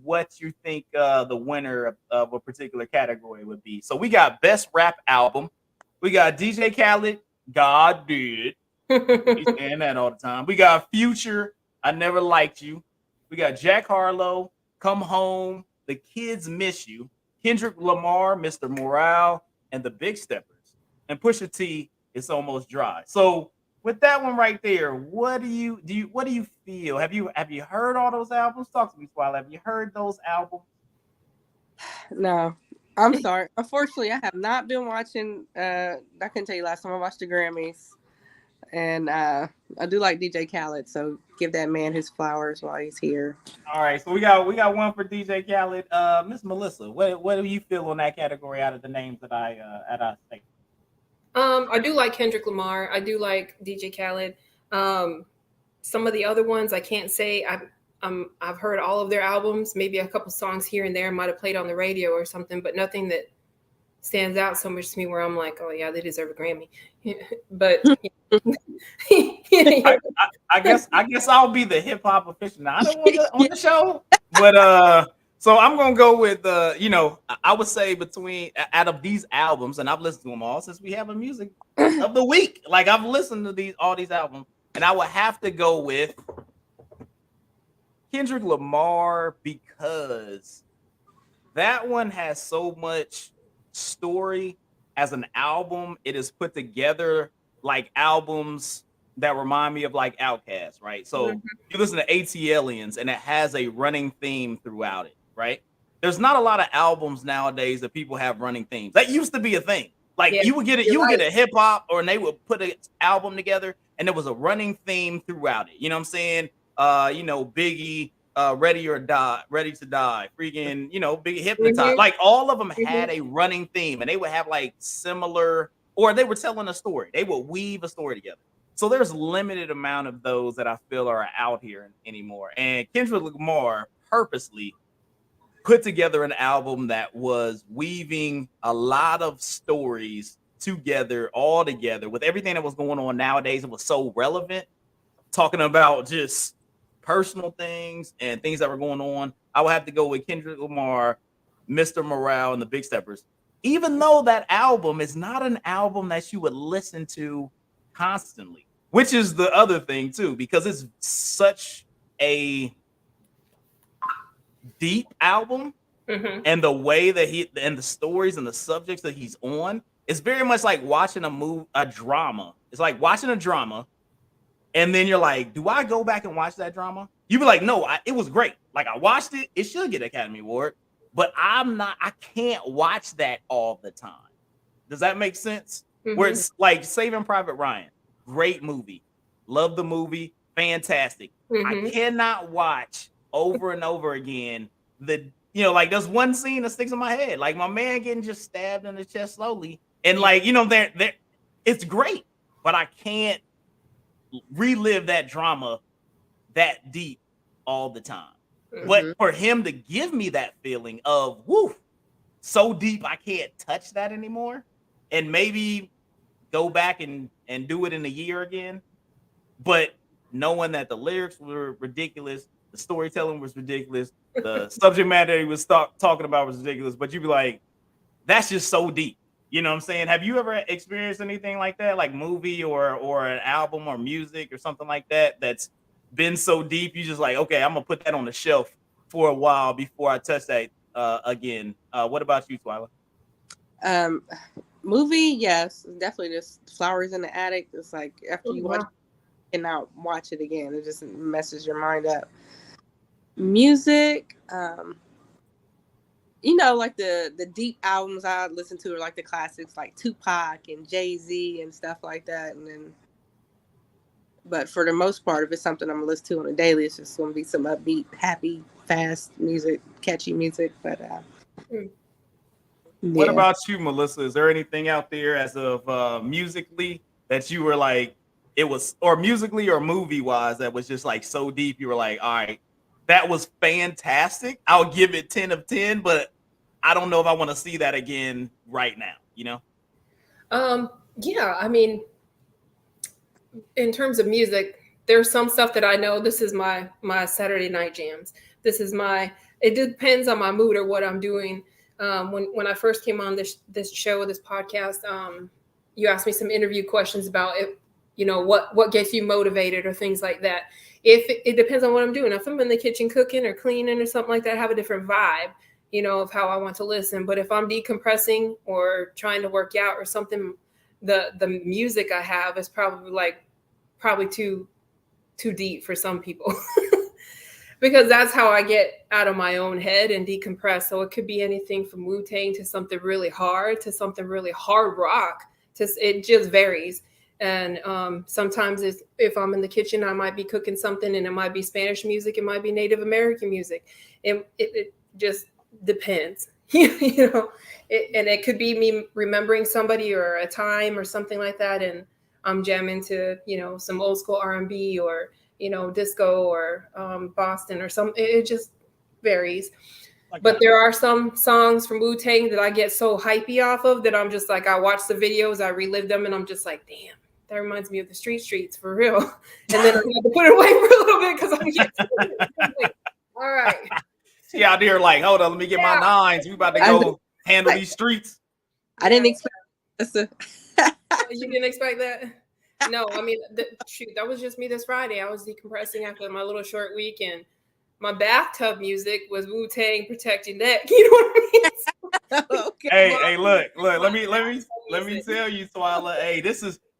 Speaker 1: what you think the winner of a particular category would be. So we got best rap album. We got DJ Khaled, God Did. He's saying that all the time. We got Future, I Never Liked You. We got Jack Harlow, Come Home, The Kids Miss You, Kendrick Lamar, Mr. Morale, and The Big Steppers, and Pusha T, It's Almost Dry. So with that one right there, what do you feel? Have you heard all those albums? Talk to me, Twylia. Have you heard those albums?
Speaker 3: No, I'm sorry. Unfortunately, I have not been watching. I couldn't tell you last time I watched the Grammys, and I do like DJ Khaled, so give that man his flowers while he's here.
Speaker 1: All right, so we got one for DJ Khaled. Miss Melissa, what do you feel on that category out of the names that I say?
Speaker 2: I do like Kendrick Lamar. I do like DJ Khaled. Some of the other ones I can't say. I've heard all of their albums. Maybe a couple songs here and there might have played on the radio or something, but nothing that stands out so much to me where I'm like, oh yeah, they deserve a Grammy. But
Speaker 1: I guess I'll be the hip hop aficionado on the show. But so I'm gonna go with I would say out of these albums, and I've listened to them all since we have a music of the week. Like, I've listened to all these albums, and I would have to go with Kendrick Lamar, because that one has so much story as an album. It is put together like albums that remind me of like Outkast, right? So you listen to ATLiens, and it has a running theme throughout it, right? There's not a lot of albums nowadays that people have running themes. That used to be a thing. Like, you would get a hip hop, or they would put an album together, and there was a running theme throughout it. You know what I'm saying? Biggie, Ready to Die, freaking, Biggie, Hypnotize. Like, all of them had a running theme, and they would have like similar, or they were telling a story. They would weave a story together. So there's limited amount of those that I feel are out here anymore. And Kendrick Lamar purposely put together an album that was weaving a lot of stories together, all together, with everything that was going on nowadays. It was so relevant, talking about just personal things and things that were going on. I would have to go with Kendrick Lamar, Mr. Morale, and the Big Steppers. Even though that album is not an album that you would listen to constantly, which is the other thing too, because it's such a deep album, and the way that he and the stories and the subjects that he's on, it's very much like watching a drama. It's like watching a drama, and then you're like, do I go back and watch that drama? You be like, no, it was great. Like, I watched it. It should get an Academy Award, but I can't watch that all the time. Does that make sense? Where it's like Saving Private Ryan, great movie. Love the movie, fantastic. I cannot watch over and over again like there's one scene that sticks in my head, like my man getting just stabbed in the chest slowly, and like it's great, but I can't relive that drama that deep all the time. But for him to give me that feeling of woo, so deep I can't touch that anymore, and maybe go back and do it in a year again, but knowing that the lyrics were ridiculous, the storytelling was ridiculous, the subject matter he was talking about was ridiculous, but you'd be like, that's just so deep. You know what I'm saying? Have you ever experienced anything like that, like movie or an album or music or something like that that's been so deep you just like, okay, I'm gonna put that on the shelf for a while before I touch that again? What about you, Twylia?
Speaker 3: Movie, yes, definitely. Just Flowers in the Attic. It's like after you watch it, and now watch it again, it just messes your mind up. Music, like the deep albums I listen to are like the classics, like Tupac and Jay-Z and stuff like that. But for the most part, if it's something I'm gonna listen to on a daily, it's just gonna be some upbeat, happy, fast music, catchy music. But
Speaker 1: what about you, Melissa? Is there anything out there as of musically that you were like, it was, or musically or movie wise, that was just like so deep you were like, all right, that was fantastic. I'll give it 10 of 10, but I don't know if I want to see that again right now,
Speaker 2: Yeah, I mean, in terms of music, there's some stuff that I know this is my Saturday night jams. It depends on my mood or what I'm doing. When I first came on this show, this podcast, you asked me some interview questions about it, what gets you motivated or things like that. If it depends on what I'm doing. If I'm in the kitchen cooking or cleaning or something like that, I have a different vibe, of how I want to listen. But if I'm decompressing or trying to work out or something, the music I have is probably too deep for some people. Because that's how I get out of my own head and decompress. So it could be anything from Wu-Tang to something really hard to something really hard rock. It just varies. And sometimes if I'm in the kitchen, I might be cooking something and it might be Spanish music. It might be Native American music. It just depends, and it could be me remembering somebody or a time or something like that. And I'm jamming to, some old school R&B or, disco or Boston or something. It just varies. But there are some songs from Wu-Tang that I get so hypey off of that I'm just like, I watch the videos, I relive them, and I'm just like, damn, that reminds me of the streets for real. And then I have to put it away for a little bit because I'm getting like, all right.
Speaker 1: She out there like, hold on, let me get my nines. We about to go handle these streets.
Speaker 3: I didn't expect this.
Speaker 2: You didn't expect that? No, I mean, that was just me this Friday. I was decompressing after my little short week, and my bathtub music was Wu-Tang Protecting Neck. You know what I mean?
Speaker 3: Okay.
Speaker 1: Hey, look. Let me tell you, Twylia. Hey,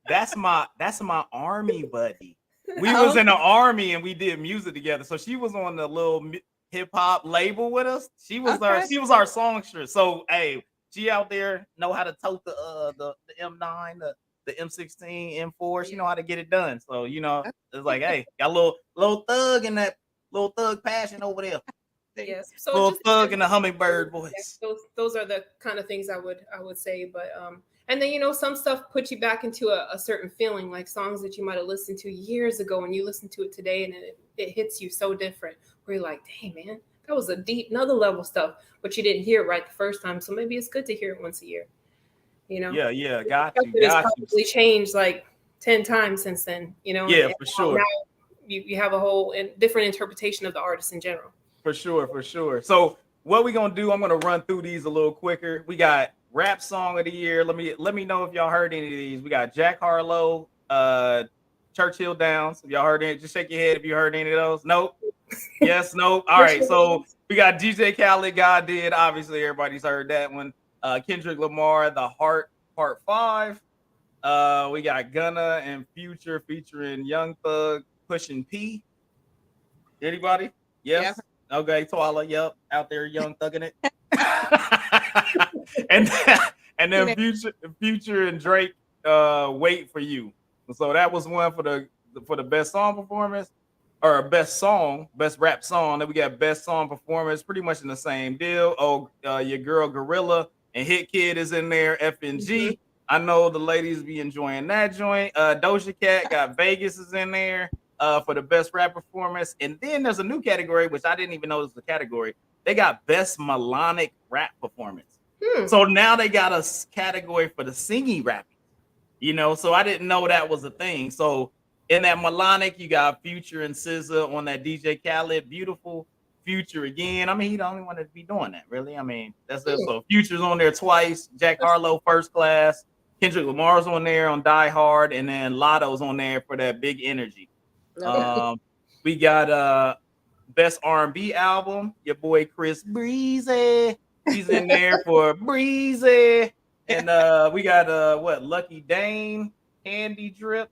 Speaker 1: that's my army buddy. We was in the army and we did music together. So she was on the little hip hop label with us. She was our songstress. So hey, she out there know how to tote the M9, the M16, M4. She know how to get it done. So it's like, hey, got a little thug in that. Little thug passion over there.
Speaker 2: Yes. So
Speaker 1: little thug and the hummingbird voice.
Speaker 2: Yeah, those are the kind of things I would say. But And then, some stuff puts you back into a certain feeling, like songs that you might have listened to years ago and you listen to it today and it hits you so different where you're like, dang, man, that was a deep, another level stuff, but you didn't hear it right the first time. So maybe it's good to hear it once a year,
Speaker 1: Yeah, got you.
Speaker 2: It's probably changed like 10 times since then,
Speaker 1: Yeah, for sure.
Speaker 2: Now you have a whole different interpretation of the artist in general.
Speaker 1: For sure. So what we gonna do? I'm gonna run through these a little quicker. We got rap song of the year. Let me know if y'all heard any of these. We got Jack Harlow, Churchill Downs. If y'all heard any, just shake your head if you heard any of those. Nope. Yes, nope. All right. So we got DJ Khaled, God Did. Obviously, everybody's heard that one. Kendrick Lamar, The Heart, Part 5. We got Gunna and Future featuring Young Thug, Pushing P. Anybody? Yes. Yeah. Okay, Twylia, yep, out there, young thugging it. and then Future and Drake, Wait for You. So that was one for the best song performance, or best rap song. Then we got best song performance, pretty much in the same deal. Your girl Gorilla and Hit Kid is in there. FNG. Mm-hmm. I know the ladies be enjoying that joint. Doja Cat got Vegas is in there. For the best rap performance. And then there's a new category, which I didn't even know was a category. They got best melodic rap performance. So now they got a category for the singing rapping, so I didn't know that was a thing. So in that melodic, you got Future and SZA on that DJ Khaled, Beautiful. Future again. I mean, he the only one to be doing that, really. I mean, that's it. So Future's on there twice. Jack Harlow, First Class. Kendrick Lamar's on there on Die Hard. And then Lotto's on there for that Big Energy. We got best R&B album. Your boy Chris Breezy, he's in there for Breezy, and we got Lucky Dane, Candy Drip,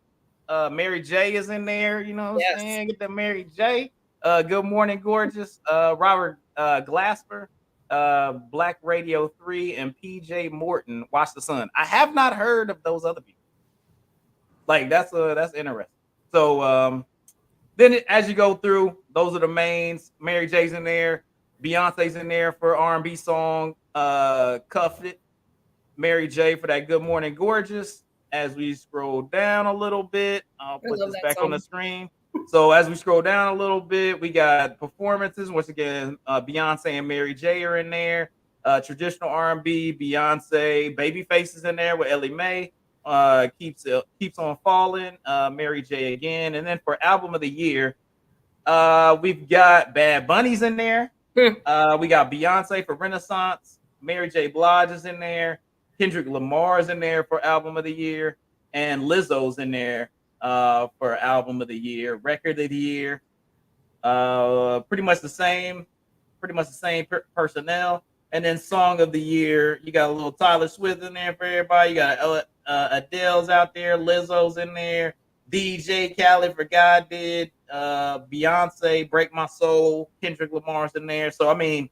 Speaker 1: Mary J is in there. You know what I'm saying? Get that Mary J. Good Morning Gorgeous, Robert Glasper, Black Radio 3, and PJ Morton. Watch the Sun. I have not heard of those other people. Like that's interesting. So then as you go through, those are the mains. Mary J's in there, Beyonce's in there for R&B song, Cuff It, Mary J for that Good Morning Gorgeous. As we scroll down a little bit, I'll put this back on the screen. So as we scroll down a little bit, we got performances. Once again, Beyonce and Mary J are in there. Traditional R&B, Beyonce, Babyface is in there with Ellie Mae. Keeps on falling, Mary J again. And then for album of the year, we've got Bad Bunny's in there. We got Beyonce for Renaissance. Mary J. Blige is in there. Kendrick Lamar is in there for album of the year, and Lizzo's in there for album of the year. Record of the year, pretty much the same personnel. And then song of the year, you got a little Tyler Swift in there for everybody. You got Adele's out there, Lizzo's in there, DJ Khaled for God Did, Beyonce, Break My Soul, Kendrick Lamar's in there. So I mean,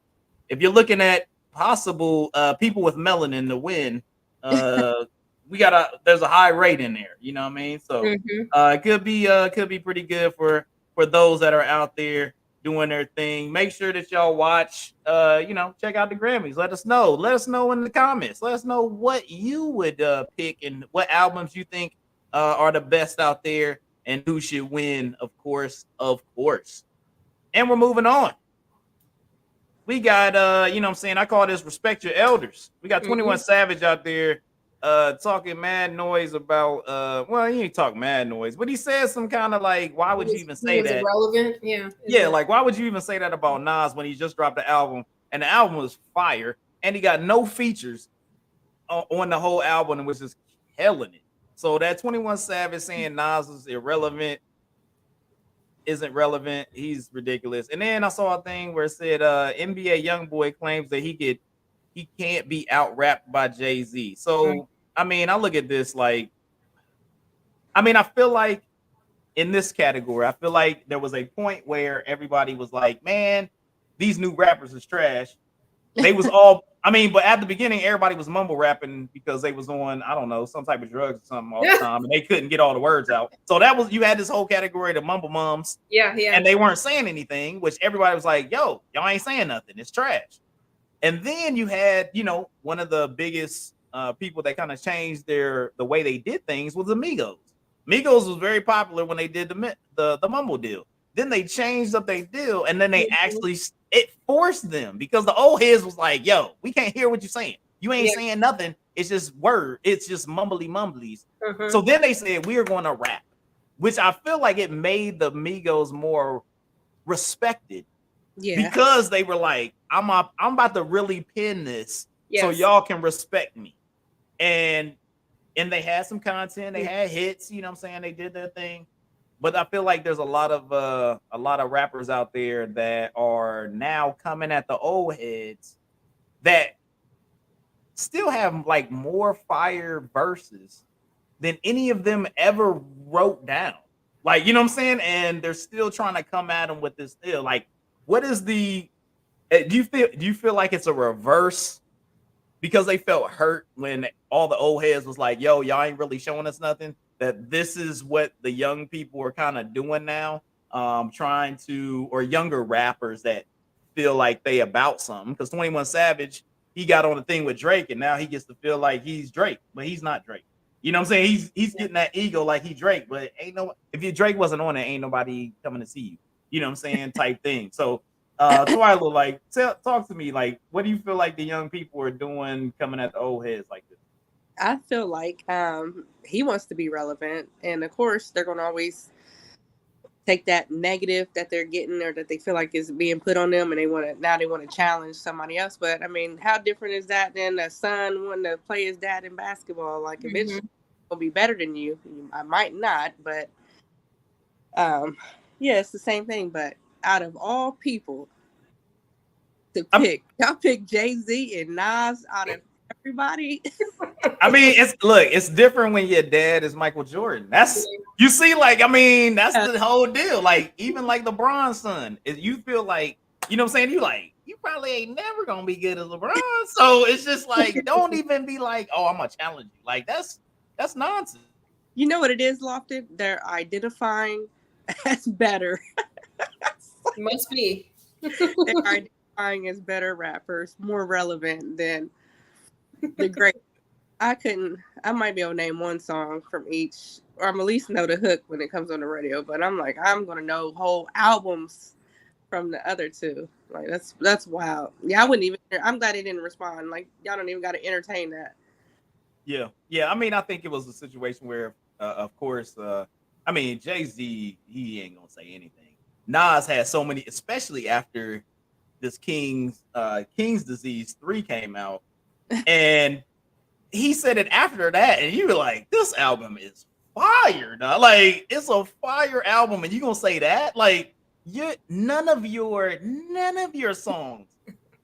Speaker 1: if you're looking at possible people with melanin to win, there's a high rate in there. You know what I mean? So it could be pretty good for those that are out there doing their thing. Make sure that y'all watch, check out the Grammys. Let us know in the comments. Let us know what you would pick and what albums you think are the best out there and who should win, of course. And we're moving on. We got I call this respect your elders. We got 21 Savage out there talking mad noise about he ain't talking mad noise, but he says some kind of like, why would you even say that?
Speaker 2: Irrelevant,
Speaker 1: like why would you even say that about Nas when he just dropped the album and the album was fire and he got no features on the whole album and was just killing it. So that 21 Savage saying Nas is irrelevant isn't relevant. He's ridiculous. And then I saw a thing where it said NBA YoungBoy claims that he can't be out rapped by Jay-Z. So I mean, I look at this like, I feel like in this category, I feel like there was a point where everybody was like, man, these new rappers is trash. They was all, but at the beginning, everybody was mumble rapping because they was on, I don't know, some type of drugs or something all the time, and they couldn't get all the words out. So you had this whole category, the mumble mums.
Speaker 2: Yeah.
Speaker 1: And they weren't saying anything, which everybody was like, yo, y'all ain't saying nothing. It's trash. And then you had, one of the biggest people that kind of changed the way they did things was the Migos. Migos was very popular when they did the Mumble deal. Then they changed up their deal, and then they actually it forced them because the old heads was like, "Yo, we can't hear what you're saying. You ain't saying nothing. It's just word. It's just mumbly mumblies." So then they said we are going to rap, which I feel like it made the Migos more respected. Because they were like, I'm about to really pin this so y'all can respect me. And they had some content, they had hits, you know what I'm saying? They did their thing. But I feel like there's a lot of rappers out there that are now coming at the old heads that still have like more fire verses than any of them ever wrote down. Like, you know what I'm saying? And they're still trying to come at them with this deal. Like, what is the do you feel like it's a reverse because they felt hurt when all the old heads was like, yo, y'all ain't really showing us nothing, that this is what the young people are kind of doing now, trying to, or younger rappers that feel like they about something, because 21 Savage, he got on the thing with Drake and now he gets to feel like he's Drake, but he's not Drake. You know what I'm saying? He's getting that ego like he Drake, but if your Drake wasn't on it, ain't nobody coming to see you. You know what I'm saying? Type thing. So Twylia, like, talk to me. Like, what do you feel like the young people are doing coming at the old heads like this?
Speaker 3: I feel like he wants to be relevant, and of course, they're going to always take that negative that they're getting or that they feel like is being put on them, and they want to challenge somebody else. But I mean, how different is that than a son wanting to play his dad in basketball? Like, eventually, will be better than you. I might not, but yeah, it's the same thing. But out of all people to pick, y'all pick Jay-Z and Nas out of everybody.
Speaker 1: I mean, it's different when your dad is Michael Jordan. That's, you see, like, I mean, that's the whole deal. Like, even like LeBron's son, you feel like, you know what I'm saying? You probably ain't never gonna be good as LeBron. So it's just like, don't even be like, oh, I'm gonna challenge you. Like, that's nonsense.
Speaker 3: You know what it is, Lofton? They're identifying as better.
Speaker 2: Must be.
Speaker 3: They're identifying as better rappers, more relevant than the great. I might be able to name one song from each, or I'm at least know the hook when it comes on the radio, but I'm like, I'm going to know whole albums from the other two. Like, that's wild. Yeah, I wouldn't even, I'm glad he didn't respond. Like, y'all don't even got to entertain that.
Speaker 1: Yeah. I mean, I think it was a situation where, of course, I mean, Jay-Z, he ain't gonna say anything. Nas had so many, especially after this King's Disease 3 came out, and he said it after that, and you were like, this album is fire, dog. Like, it's a fire album, and you gonna say that? Like, none of your songs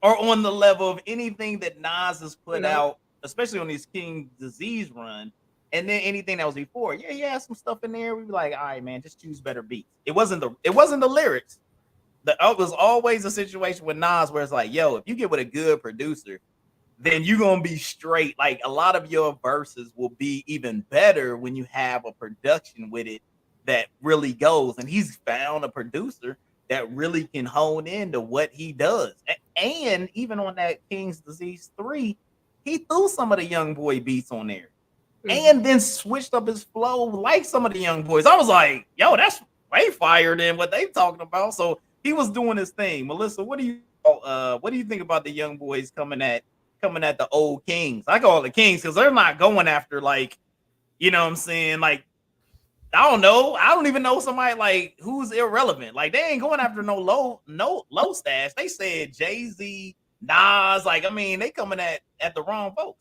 Speaker 1: are on the level of anything that Nas has put out, especially on his King Disease run, and then anything that was before. Yeah, he had some stuff in there. We'd be like, all right, man, just choose better beats. It wasn't the lyrics. It was always a situation with Nas where it's like, yo, if you get with a good producer, then you're gonna be straight. Like, a lot of your verses will be even better when you have a production with it that really goes. And he's found a producer that really can hone into what he does. And even on that King's Disease 3, he threw some of the young boy beats on there, and then switched up his flow like some of the young boys. I was like, yo, that's way fire than what they talking about. So he was doing his thing. Melissa, what do you think about the young boys coming at the old kings? I call it kings because they're not going after, like, you know what I'm saying? Like, I don't know. I don't even know somebody like who's irrelevant. Like, they ain't going after no low stash. They said Jay-Z, Nas. Like, I mean, they coming at the wrong folks.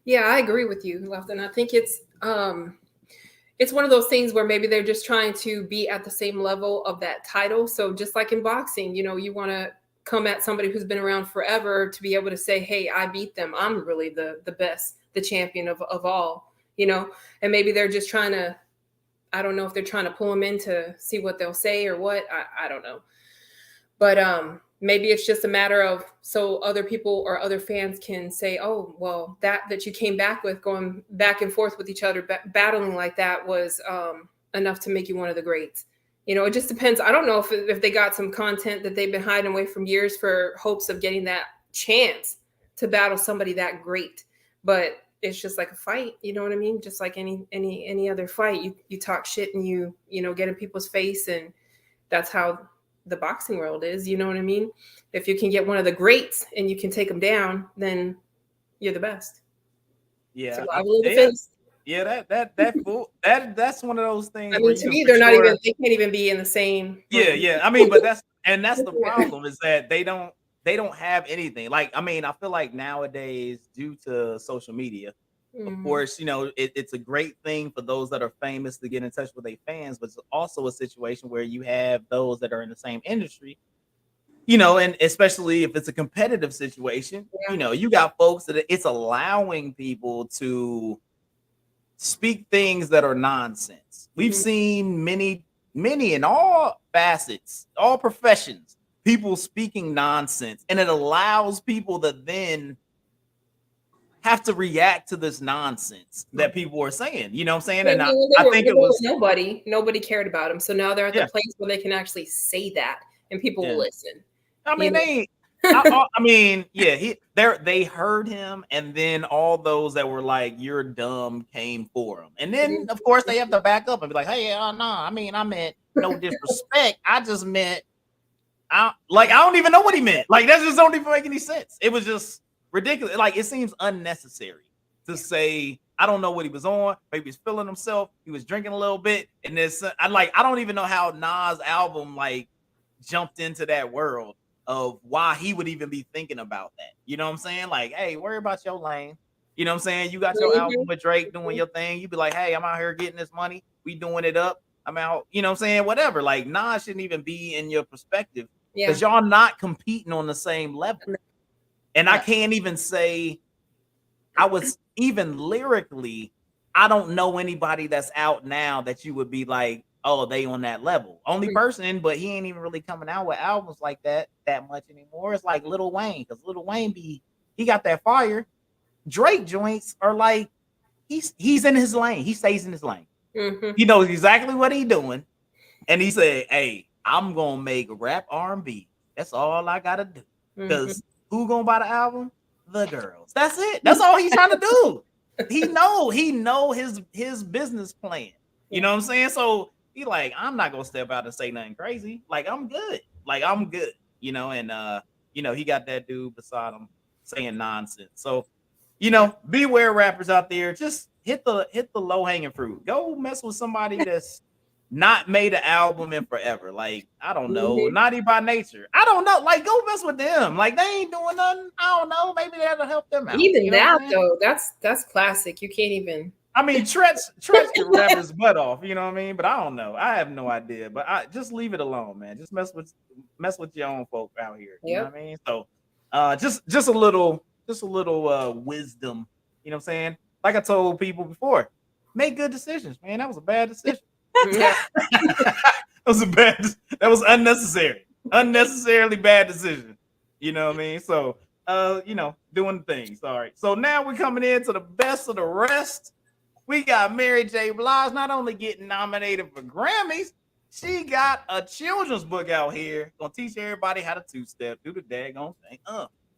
Speaker 2: Yeah, I agree with you, Lofton. I think it's one of those things where maybe they're just trying to be at the same level of that title. So just like in boxing, you know, you want to come at somebody who's been around forever to be able to say, hey, I beat them. I'm really the best, the champion of all, you know, and maybe they're just trying to, I don't know if they're trying to pull them in to see what they'll say or what, I don't know. But maybe it's just a matter of so other people or other fans can say, oh, well, that you came back with, going back and forth with each other, battling like that was enough to make you one of the greats. You know, it just depends. I don't know if they got some content that they've been hiding away from years for hopes of getting that chance to battle somebody that great. but it's just like a fight. You know what I mean? Just like any other fight, you talk shit and you get in people's face, and that's how the boxing world is. You know what I mean? If you can get one of the greats and you can take them down, then you're the best.
Speaker 1: Yeah,
Speaker 2: Survival of the fittest.
Speaker 1: Yeah, that's one of those things.
Speaker 2: I mean, to me, they're not even. They can't even be in the same.
Speaker 1: Yeah. I mean, but that's the problem, is that they don't have anything. Like, I mean, I feel like nowadays, due to social media, of course, it's a great thing for those that are famous to get in touch with their fans, but it's also a situation where you have those that are in the same industry, and especially if it's a competitive situation, you got folks that it's allowing people to speak things that are nonsense. We've seen many in all facets, all professions, people speaking nonsense, and it allows people to then have to react to this nonsense that people are saying. You know what I'm saying? And I think it was
Speaker 2: nobody cared about them. So now they're at the place where they can actually say that, and people will listen.
Speaker 1: I mean, they heard him, and then all those that were like, "You're dumb," came for him, and then of course they have to back up and be like, "Hey, no, I meant no disrespect. I just meant, I don't even know what he meant. Like, that just don't even make any sense. It was just ridiculous. Like, it seems unnecessary to say, I don't know what he was on. Maybe he's feeling himself. He was drinking a little bit, and this, I don't even know how Nas' album jumped into that world of why he would even be thinking about that. You know what I'm saying? Like, hey, worry about your lane. You know what I'm saying? You got your album with Drake doing your thing. You be like, hey, I'm out here getting this money. We doing it up. I'm out. You know what I'm saying? Whatever. Like, Nas shouldn't even be in your perspective, because y'all not competing on the same level. And I can't even say I was even lyrically, I don't know anybody that's out now that you would be like, oh, they on that level. Only person, but he ain't even really coming out with albums like that much anymore. It's like Lil Wayne, because Lil Wayne he got that fire. Drake joints are like, he's in his lane. He stays in his lane. He knows exactly what he's doing. And he said, hey, I'm gonna make rap R&B. That's all I gotta do. Because who gonna buy the album? The girls. That's it. That's all he's trying to do. He know his business plan. You know what I'm saying? So he like, I'm not gonna step out and say nothing crazy. Like, I'm good. And he got that dude beside him saying nonsense. So, beware rappers out there. Just hit the low-hanging fruit. Go mess with somebody that's not made an album in forever. Like, I don't know, Naughty by Nature. I don't know. Like, go mess with them. Like, they ain't doing nothing. I don't know. Maybe that'll help them out.
Speaker 2: Even though, that's classic. You can't even.
Speaker 1: I mean, Tretch can rap his butt off. You know what I mean? But I don't know. I have no idea. But I just leave it alone, man. Just mess with your own folk out here. You know what I mean? So, just a little wisdom. You know what I'm saying? Like I told people before, make good decisions, man. That was a bad decision. That was unnecessary. Unnecessarily bad decision. You know what I mean? So, doing things. All right. So now we're coming into the best of the rest. We got Mary J. Blige not only getting nominated for Grammys, she got a children's book out here. Gonna teach everybody how to two-step, do the daggone thing.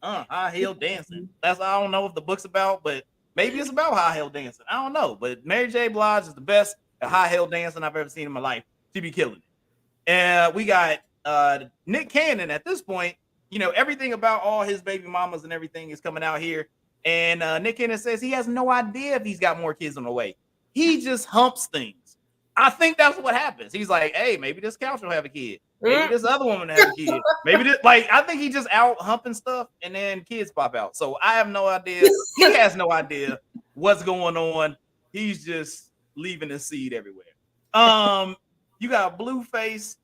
Speaker 1: High heel dancing. I don't know what the book's about, but maybe it's about high heel dancing. I don't know. But Mary J. Blige is the best at high heel dancing I've ever seen in my life. She be killing it. And we got Nick Cannon at this point. Everything about all his baby mamas and everything is coming out here. And Nick Cannon says he has no idea if he's got more kids on the way. He just humps things. I think that's what happens. He's like, hey, maybe this couch will have a kid. Maybe this other woman will have a kid. Maybe this, I think he just out humping stuff and then kids pop out. So I have no idea. He has no idea what's going on. He's just leaving his seed everywhere. You got Blueface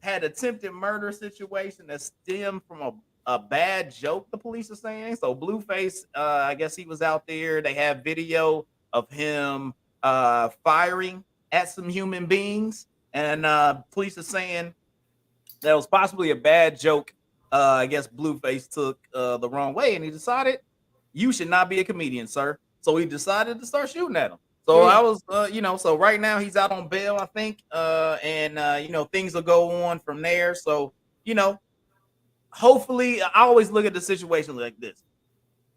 Speaker 1: had attempted murder situation that stemmed from a bad joke, the police are saying. So Blueface, I guess he was out there. They have video of him firing at some human beings, and police are saying that was possibly a bad joke. I guess Blueface took the wrong way, and he decided, you should not be a comedian, sir. So he decided to start shooting at him. So I was, so right now he's out on bail, I think, and things will go on from there. So, hopefully, I always look at the situation like this.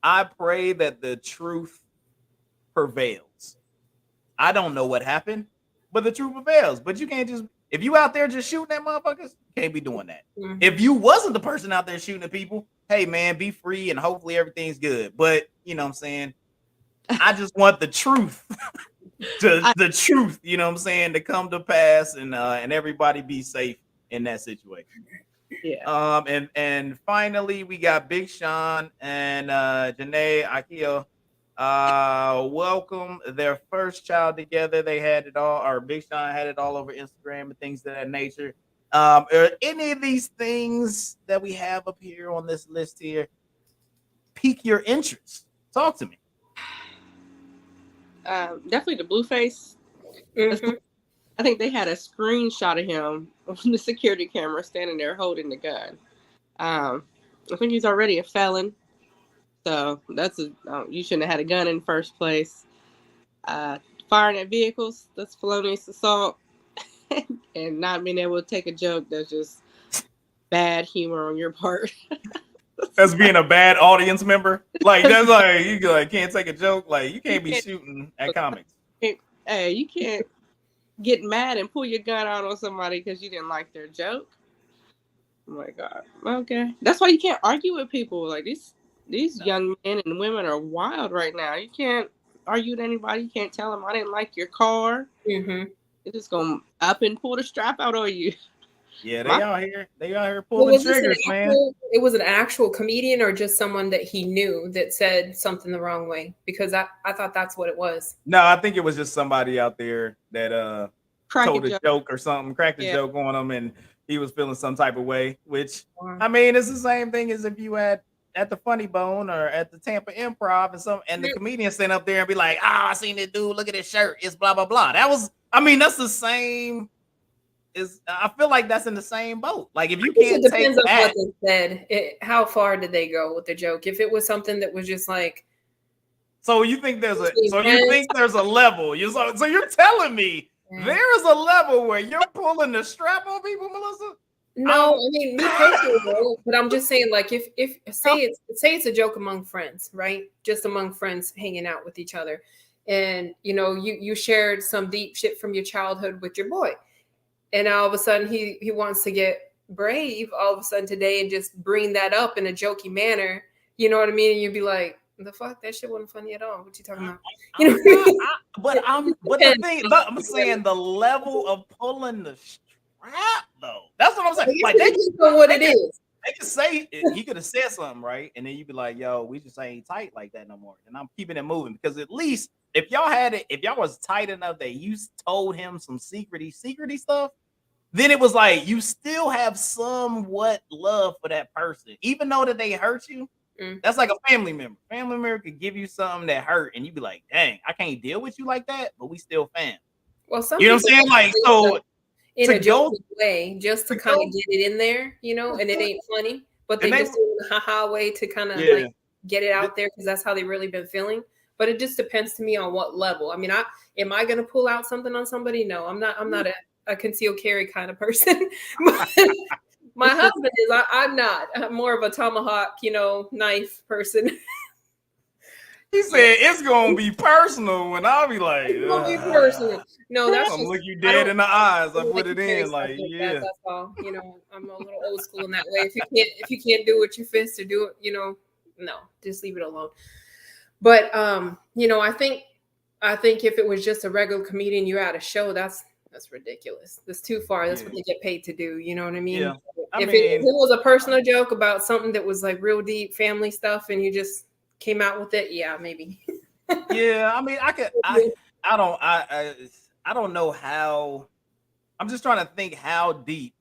Speaker 1: I pray that the truth prevails. I don't know what happened, but the truth prevails. But you can't just, if you out there just shooting at motherfuckers, you can't be doing that.
Speaker 2: Mhm.
Speaker 1: If you wasn't the person out there shooting at people, hey man, be free and hopefully everything's good. But you know what I'm saying? I just want the truth. The truth, you know what I'm saying, to come to pass and everybody be safe in that situation.
Speaker 3: Yeah.
Speaker 1: And finally we got Big Sean and Janae Akio. Welcome their first child together. They had it all, or Big Sean had it all over Instagram and things of that nature. Are any of these things that we have up here on this list here pique your interest? Talk to me.
Speaker 3: Definitely the Blueface.
Speaker 2: Mhm.
Speaker 3: I think they had a screenshot of him on the security camera standing there holding the gun. I think he's already a felon, so you shouldn't have had a gun in the first place. Firing at vehicles, that's felonious assault, and not being able to take a joke, that's just bad humor on your part.
Speaker 1: As being a bad audience member, like that's like you like can't take a joke. Like you can't be shooting at comics.
Speaker 3: Hey, you can't get mad and pull your gun out on somebody because you didn't like their joke. Oh my God. Okay. That's why you can't argue with people. Like these young men and women are wild right now. You can't argue with anybody. You can't tell them I didn't like your car.
Speaker 2: Mhm.
Speaker 3: They're just gonna up and pull the strap out on you.
Speaker 1: Yeah,
Speaker 3: My-
Speaker 1: they out here
Speaker 2: Well,
Speaker 1: pulling
Speaker 2: was this an
Speaker 1: triggers, man.
Speaker 2: actual, it was an actual comedian or just someone that he knew that said something the wrong way? Because I thought that's what it was.
Speaker 1: No, I think it was just somebody out there that
Speaker 3: Crack
Speaker 1: told a
Speaker 3: joke.
Speaker 1: joke or something, cracked a
Speaker 3: Yeah.
Speaker 1: joke on him, and he was feeling some type of way. Which
Speaker 2: Wow.
Speaker 1: I mean, it's the same thing as if you had at the Funny Bone or at the Tampa Improv and the comedian stand up there and be like, "Ah, I seen this dude. Look at his shirt. It's blah blah blah." That was, I mean, that's the same. I feel like that's in the same boat. Like if you can't
Speaker 2: It
Speaker 1: take
Speaker 2: depends on
Speaker 1: that,
Speaker 2: what they said. How far did they go with the joke? If it was something that was just like,
Speaker 1: so you think there's a
Speaker 2: between
Speaker 1: so you
Speaker 2: friends,
Speaker 1: think there's a level. So you're telling me
Speaker 2: yeah.
Speaker 1: there is a level where you're pulling the strap on people, Melissa?
Speaker 2: No, I mean me personally, no, but I'm just saying, like, if say it's a joke among friends, right? Just among friends hanging out with each other, and you shared some deep shit from your childhood with your boy, and all of a sudden he wants to get brave all of a sudden today and just bring that up in a jokey manner. You know what I mean? And you'd be like, the fuck, that shit wasn't funny at all. What you talking about? You know,
Speaker 1: But I'm saying the level of pulling the strap though. That's what I'm saying. Like
Speaker 2: they just know what it is.
Speaker 1: They could say he could have said something, right? And then you'd be like, yo, we just ain't tight like that no more. And I'm keeping it moving because at least if y'all was tight enough that you told him some secrety stuff, then it was like you still have somewhat love for that person, even though that they hurt you. That's like a family member. Family member could give you something that hurt, and you'd be like, dang, I can't deal with you like that, but we still fam.
Speaker 2: Well, some
Speaker 1: you know what I'm saying? Like, so
Speaker 2: in a joking way, just to kind of get it in there, and it ain't funny, but they just do it in a haha way to kind of like get it out there because that's how they really been feeling. But it just depends to me on what level. I mean, am I gonna pull out something on somebody? No, I'm not a concealed carry kind of person. My husband is. I'm not. I'm more of a tomahawk, knife person.
Speaker 1: He said it's gonna be personal when I'll be like,
Speaker 2: it's gonna be personal. No, that's
Speaker 1: I'm
Speaker 2: just
Speaker 1: look you dead in the eyes. I put it in like
Speaker 2: that, that's all. I'm a little old school in that way. If you can't do it with your fists or do it, no, just leave it alone. But I think if it was just a regular comedian, you had a show, that's ridiculous. That's too far. That's what they get paid to do. You know what I mean?
Speaker 1: Yeah.
Speaker 2: If it was a personal joke about something that was like real deep family stuff, and you just came out with it, yeah, maybe.
Speaker 1: Yeah, I mean, I don't know how. I'm just trying to think how deep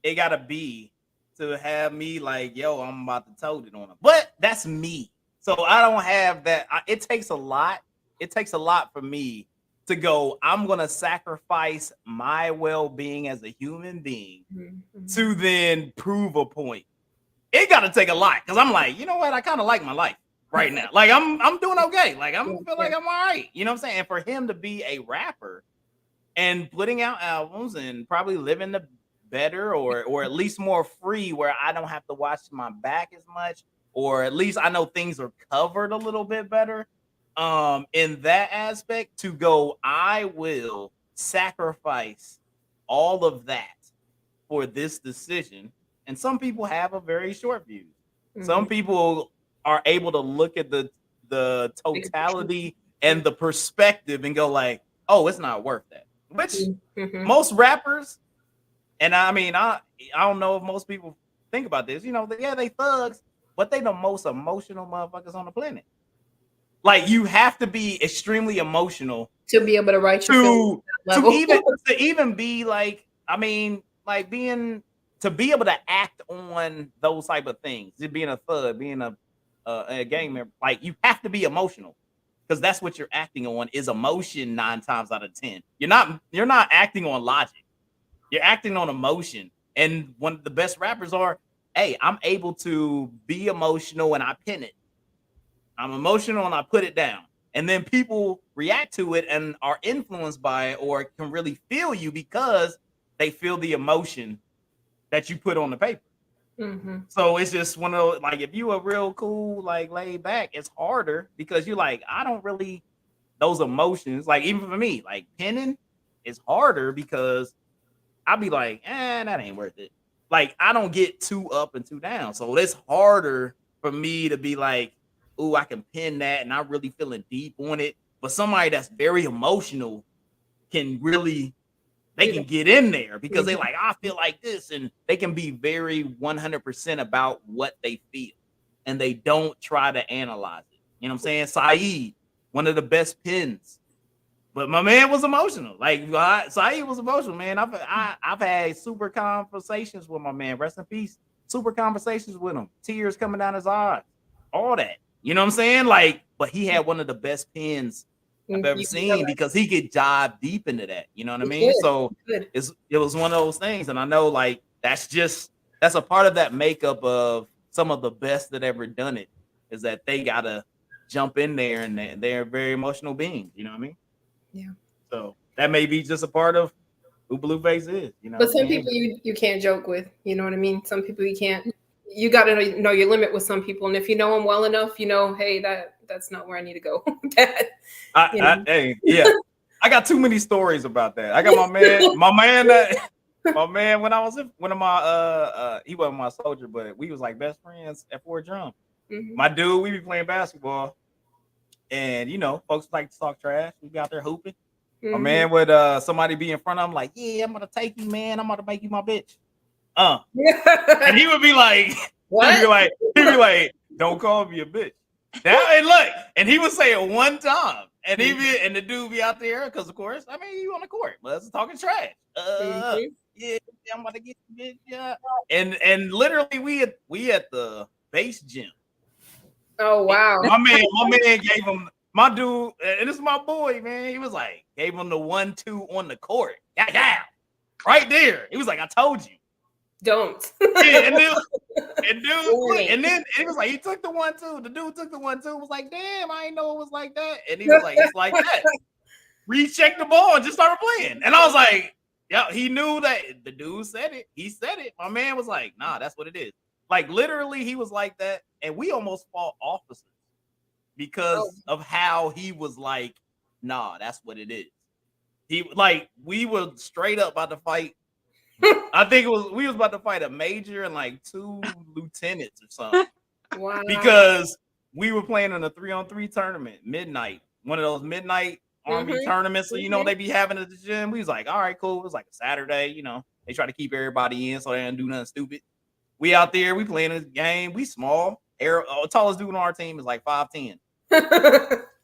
Speaker 1: it gotta be to have me like, yo, I'm about to tote it on him. But that's me. So I don't have that. It takes a lot. It takes a lot for me to go, I'm going to sacrifice my well-being as a human being to then prove a point. It got to take a lot because I'm like, you know what? I kind of like my life right now. Like I'm doing okay. Like I feel like I'm all right. You know what I'm saying? And for him to be a rapper and putting out albums and probably living the better or at least more free where I don't have to watch my back as much. or at least I know things are covered a little bit better. In that aspect, to go, I will sacrifice all of that for this decision. And some people have a very short view. Some people are able to look at the totality and the perspective and go like, oh, it's not worth that. Which most rappers, and I mean, I don't know if most people think about this. You know, yeah, they thugs, but they the most emotional motherfuckers on the planet. Like, you have to be extremely emotional
Speaker 2: to be able to write your feelings
Speaker 1: to even be like, I mean, like to be able to act on those type of things, being a thug, being a gang member, like you have to be emotional because that's what you're acting on is emotion 9 times out of 10. You're not acting on logic. You're acting on emotion. And one of the best rappers are, hey, I'm able to be emotional and I pin it. I'm emotional and I put it down. And then people react to it and are influenced by it or can really feel you because they feel the emotion that you put on the paper. So it's just one of those, like, if you are real cool, like laid back, it's harder because you're like, I don't really, those emotions, like even for me, like pinning is harder because I'll be like, that ain't worth it. Like, I don't get too up and too down. So it's harder for me to be like, ooh, I can pin that and I'm really feeling deep on it. But somebody that's very emotional can really, they can get in there because they like, I feel like this. And they can be very 100% about what they feel. And they don't try to analyze it. You know what I'm saying? Saeed, one of the best pins. But my man was emotional. Like, Saeed was emotional, man. I've had super conversations with my man. Rest in peace. Super conversations with him. Tears coming down his eyes. All that. You know what I'm saying? Like, but he had one of the best pins I've ever seen because he could dive deep into that. You know what I mean? So it was one of those things. And I know, like, that's a part of that makeup of some of the best that ever done it is that they gotta jump in there and they're very emotional beings. You know what I mean?
Speaker 2: Yeah.
Speaker 1: So that may be just a part of who Blueface is, you know.
Speaker 2: But some people you can't joke with, you know what I mean? Some people you got to know your limit with some people, and if you know them well enough, you know, hey, that's not where I need to go.
Speaker 1: Hey, yeah, I got too many stories about that. I got my man. When I was one of my he wasn't my soldier, but we was like best friends at Fort Drum. My dude, we be playing basketball. And, you know, folks like to talk trash. We be out there hooping. My man would somebody be in front of him like, yeah, I'm going to take you, man. I'm going to make you my bitch. And he would be like, what? He'd be like, don't call me a bitch. And look, and he would say it one time. And and the dude be out there, because of course, I mean, you on the court, but that's talking trash. Yeah, I'm about to get you, bitch. Yeah. And literally we at the base gym.
Speaker 2: Oh wow!
Speaker 1: My man gave him my dude, and this is my boy, man. He was like, gave him the 1-2 on the court, yeah, right there. He was like, I told you,
Speaker 2: don't.
Speaker 1: Yeah, and then it was like he took the 1-2. The dude took the 1-2. Was like, damn, I didn't know it was like that. And he was like, it's like that. Recheck the ball and just started playing. And I was like, yeah, he knew that the dude said it. He said it. My man was like, nah, that's what it is. Like, literally, he was like that. And we almost fought officers because of how he was like, nah, that's what it is. He like, we were straight up about to fight. I think we was about to fight a major and like 2 lieutenants or something.
Speaker 2: Wow.
Speaker 1: Because we were playing in a 3-on-3 tournament, midnight. One of those midnight army tournaments. So, you know, they be having at the gym. We was like, all right, cool. It was like a Saturday, you know. They try to keep everybody in so they don't do nothing stupid. We out there, we playing this game. We small. Tallest dude on our team is like 5'10".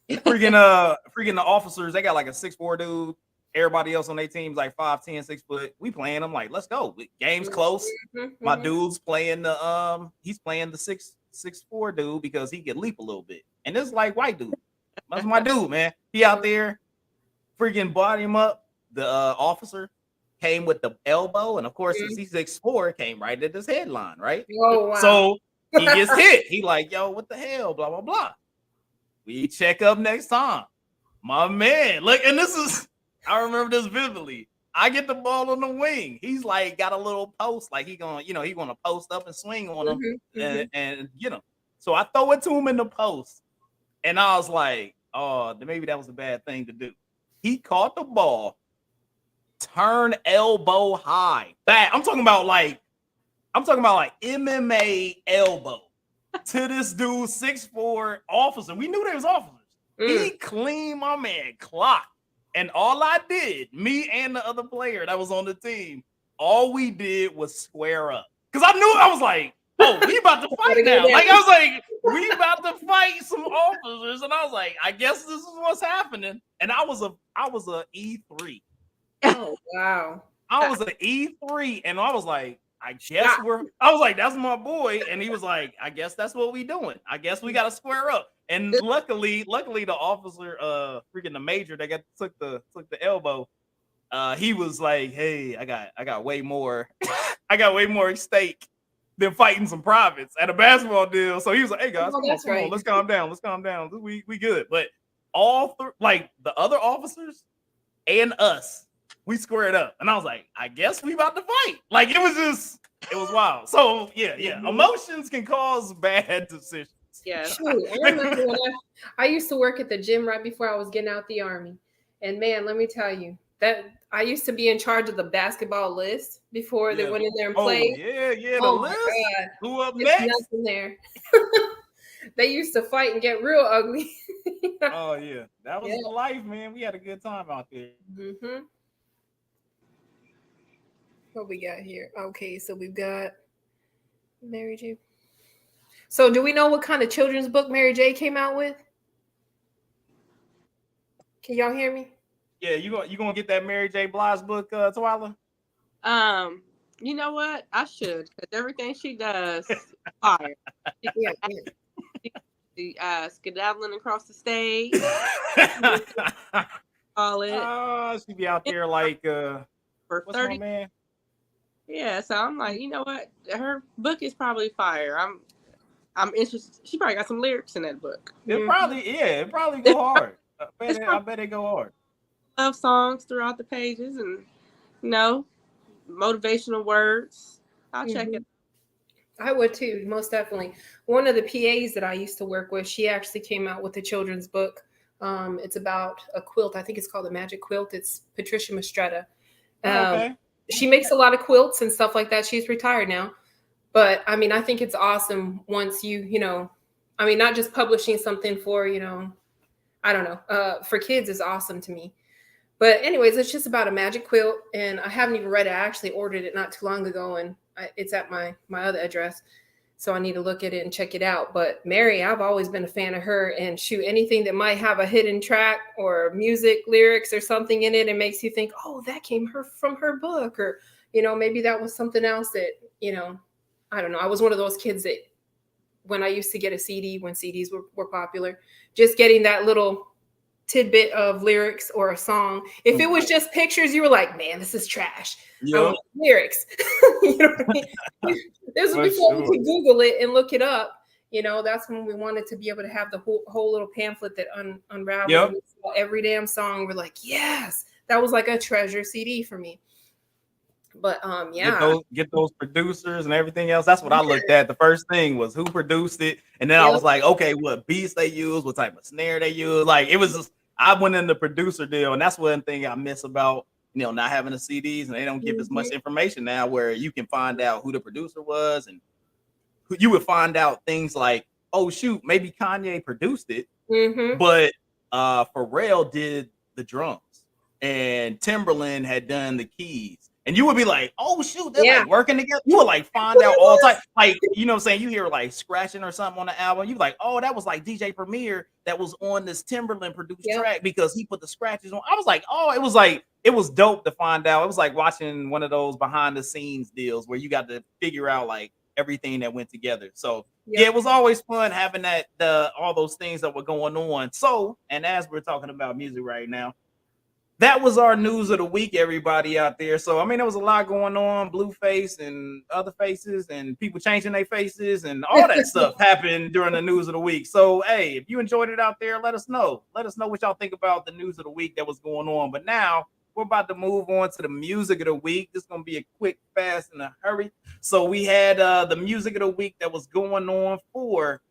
Speaker 1: freaking the officers, they got like a 6'4" dude. Everybody else on their team's like 5'10", 6 foot. We playing them like, let's go. Game's close. My dude's playing he's playing the 6'4" dude because he can leap a little bit. And this is like white dude. That's my dude, man. He out there freaking body him up. The officer came with the elbow, and of course, since he's 6'4", came right at this headline, right?
Speaker 2: Oh, wow.
Speaker 1: So he gets hit. He like, yo, what the hell? Blah, blah, blah. We check up next time. My man, look, and this is, I remember this vividly. I get the ball on the wing. He's like got a little post, like he gonna post up and swing on him and get him. So I throw it to him in the post. And I was like, oh, maybe that was a bad thing to do. He caught the ball, turned elbow high. I'm talking about like MMA elbow to this dude, 6'4" officer. We knew there was officers. He cleaned my man clock. And all I did, me and the other player that was on the team, all we did was square up. Because I knew, I was like, oh, we about to fight now. Like, I was like, we about to fight some officers. And I was like, I guess this is what's happening. And I was a E3.
Speaker 2: Oh, wow.
Speaker 1: I was an E3. And I was like, I was like, that's my boy. And he was like, I guess that's what we doing. I guess we got to square up. And luckily the officer, freaking the major that took the elbow, he was like, hey, I got way more, I got way more at stake than fighting some privates at a basketball deal. So he was like, hey guys, come on, let's calm down. We good. But like the other officers and us, we squared up. And I was like, I guess we about to fight. Like it was wild. So yeah. Emotions can cause bad decisions.
Speaker 2: Yeah. Shoot, I remember when I used to work at the gym right before I was getting out the Army. And man, let me tell you, that I used to be in charge of the basketball list before they went in there and played.
Speaker 1: The list. God. Who up next?
Speaker 2: Nothing there. They used to fight and get real ugly.
Speaker 1: Oh yeah, that was the life, man. We had a good time out there.
Speaker 2: Mm-hmm. What we got here? Okay, so we've got Mary J. So do we know what kind of children's book Mary J came out with? Can y'all hear me?
Speaker 1: Yeah, you gonna get that Mary J. Blige book, Twylia?
Speaker 3: You know what? I should, because everything she does, fire. Skedaddling across the stage. Call it.
Speaker 1: She be out there like
Speaker 3: for 30.
Speaker 1: Man?
Speaker 3: Yeah, so I'm like, you know what? Her book is probably fire. I'm interested. She probably got some lyrics in that book.
Speaker 1: It probably go hard. I bet it go hard.
Speaker 3: Love songs throughout the pages and motivational words. I'll check it.
Speaker 2: I would too, most definitely. One of the PAs that I used to work with, she actually came out with a children's book. It's about a quilt. I think it's called The Magic Quilt. It's Patricia Mistretta.
Speaker 1: Okay.
Speaker 2: She makes a lot of quilts and stuff like that. She's retired now. But I mean, I think it's awesome once not just publishing something for, I don't know, for kids is awesome to me. But anyways, it's just about a magic quilt, and I haven't even read it. I actually ordered it not too long ago, and it's at my other address. So I need to look at it and check it out. But Mary, I've always been a fan of her, and shoot, anything that might have a hidden track or music lyrics or something in it, it makes you think, oh, that came from her book, or, maybe that was something else that, I don't know. I was one of those kids that when I used to get a CD, when CDs were popular, just getting that little tidbit of lyrics or a song. If it was just pictures, you were like, man, this is trash. Yep. I want lyrics. You know what I mean? This was before we could Google it and look it up. That's when we wanted to be able to have the whole little pamphlet that unraveled every damn song. We're like, yes, that was like a treasure CD for me. But
Speaker 1: get those producers and everything else. That's what I looked at. The first thing was who produced it, and then I was like, okay, what beats they use, what type of snare they use. Like it was just, I went in the producer deal, and that's one thing I miss about not having the CDs, and they don't give as much information now where you can find out who the producer was, and you would find out things like, oh shoot, maybe Kanye produced it, but Pharrell did the drums, and Timberland had done the keys. And you would be like, oh, shoot, they're like working together. You would like find out all time. Like, you know what I'm saying? You hear like scratching or something on the album. You're like, oh, that was like DJ Premier that was on this Timberland produced track because he put the scratches on. I was like, oh, it was dope to find out. It was like watching one of those behind the scenes deals where you got to figure out like everything that went together. So it was always fun having all those things that were going on. So, and as we're talking about music right now, that was our news of the week, everybody out there. So, I mean, there was a lot going on, Blueface and other faces and people changing their faces and all that stuff happened during the news of the week. So, hey, if you enjoyed it out there, let us know. Let us know what y'all think about the news of the week that was going on. But now we're about to move on to the music of the week. This is going to be a quick, fast, and a hurry. So we had the music of the week that was going on for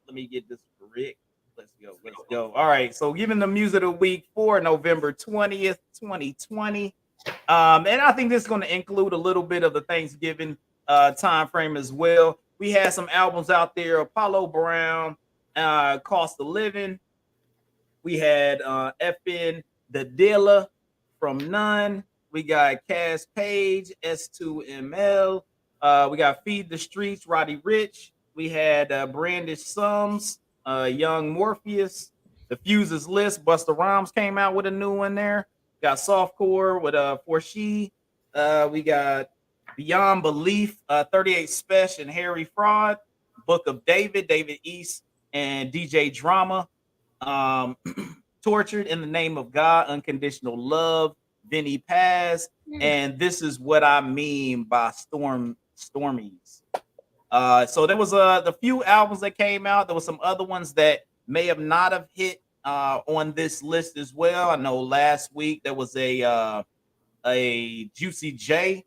Speaker 1: let me get this correct. Let's go. Let's go. All right. So giving the music of the week for November 20th, 2020. And I think this is going to include a little bit of the Thanksgiving time frame as well. We had some albums out there: Apollo Brown, Cost of Living. We had FN The Dealer from None. We got Cass Page, S2ML. We got Feed the Streets, Roddy Rich. We had Brandish Sums, Young Morpheus. The Fuses List, Busta Rhymes came out with a new one there. Got Softcore with For She. We got Beyond Belief, 38 Special and Harry Fraud. Book of David, David East, and DJ Drama. Um, Tortured in the Name of God, Unconditional Love, Vinny Paz, and This Is What I Mean by Stormies. So there was the few albums that came out. There was some other ones that may have not have hit on this list as well. I know last week there was a Juicy J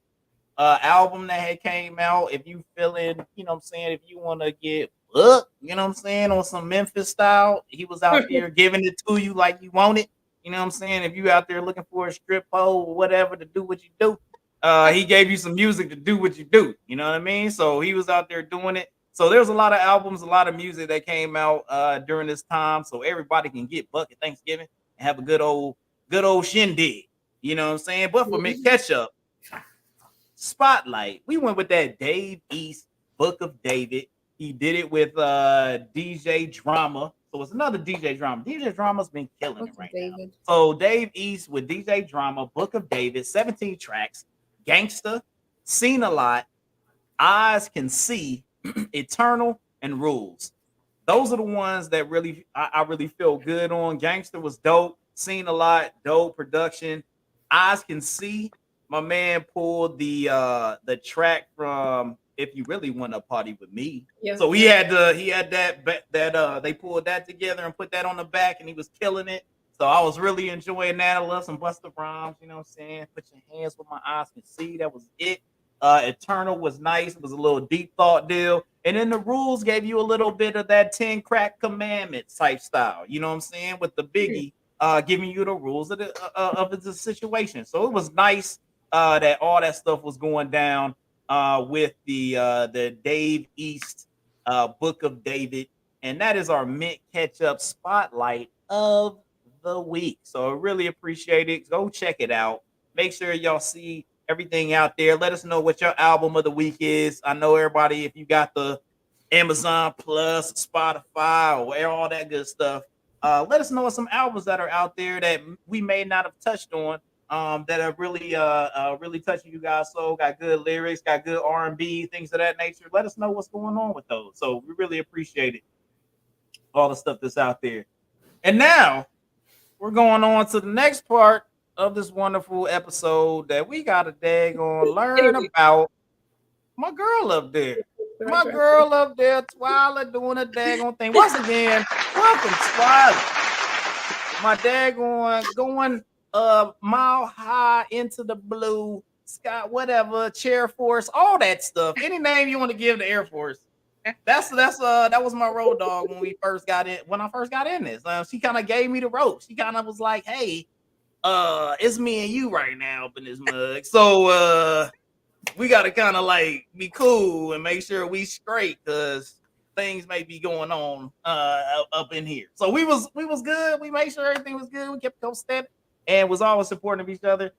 Speaker 1: album that had came out. If you feeling, you know what I'm saying, if you want to get up, you know what I'm saying, on some Memphis style, he was out there giving it to you like you want it. You know what I'm saying? If you out there looking for a strip pole or whatever to do what you do, he gave you some music to do what you do. You know what I mean? So he was out there doing it. So there's a lot of albums, a lot of music that came out during this time, so everybody can get bucket Thanksgiving and have a good old shindig. You know what I'm saying? But for Ketchup Spotlight, we went with that Dave East Book of David. He did it with DJ Drama. So it's another DJ Drama. DJ Drama's been killing it right now. So Dave East with DJ Drama, Book of David, 17 tracks, Gangsta, Seen a Lot, Eyes Can See, Eternal, and Rules. Those are the ones that really I really feel good on. Gangsta was dope, Seen a Lot, dope production. Eyes Can See, my man pulled the track from If You Really Want to Party With Me. Yeah. So he had that they pulled that together and put that on the back, and he was killing it. So I was really enjoying that. I love some Busta Rhymes, you know what I'm saying? Put your hands where my eyes can see. That was it. Eternal was nice. It was a little deep thought deal. And then the Rules gave you a little bit of that 10 crack commandments type style. You know what I'm saying? With the Biggie giving you the rules of the situation. So it was nice that all that stuff was going down with the Dave East Book of David. And that is our Mint Ketchup Spotlight of the week. So I really appreciate it. Go check it out. Make sure y'all see everything out there. Let us know what your album of the week is. I know everybody, if you got the Amazon Plus, Spotify, or all that good stuff, let us know some albums that are out there that we may not have touched on, that are really really touching you guys. So got good lyrics, got good R&B, things of that nature. Let us know what's going on with those. So we really appreciate it. All the stuff that's out there. And now we're going on to the next part of this wonderful episode that we got to daggone learn about my girl up there. My girl up there, Twylia, doing a daggone thing. Once again, welcome, Twylia. My daggone going mile high into the blue sky, whatever, chair force, all that stuff. Any name you want to give the Air Force. That was my road dog when I first got in this. She kind of gave me the rope. She kind of was like, hey, it's me and you right now up in this mug. So we gotta kind of like be cool and make sure we straight, because things may be going on up in here. So we was good. We made sure everything was good. We kept step and was always supporting each other.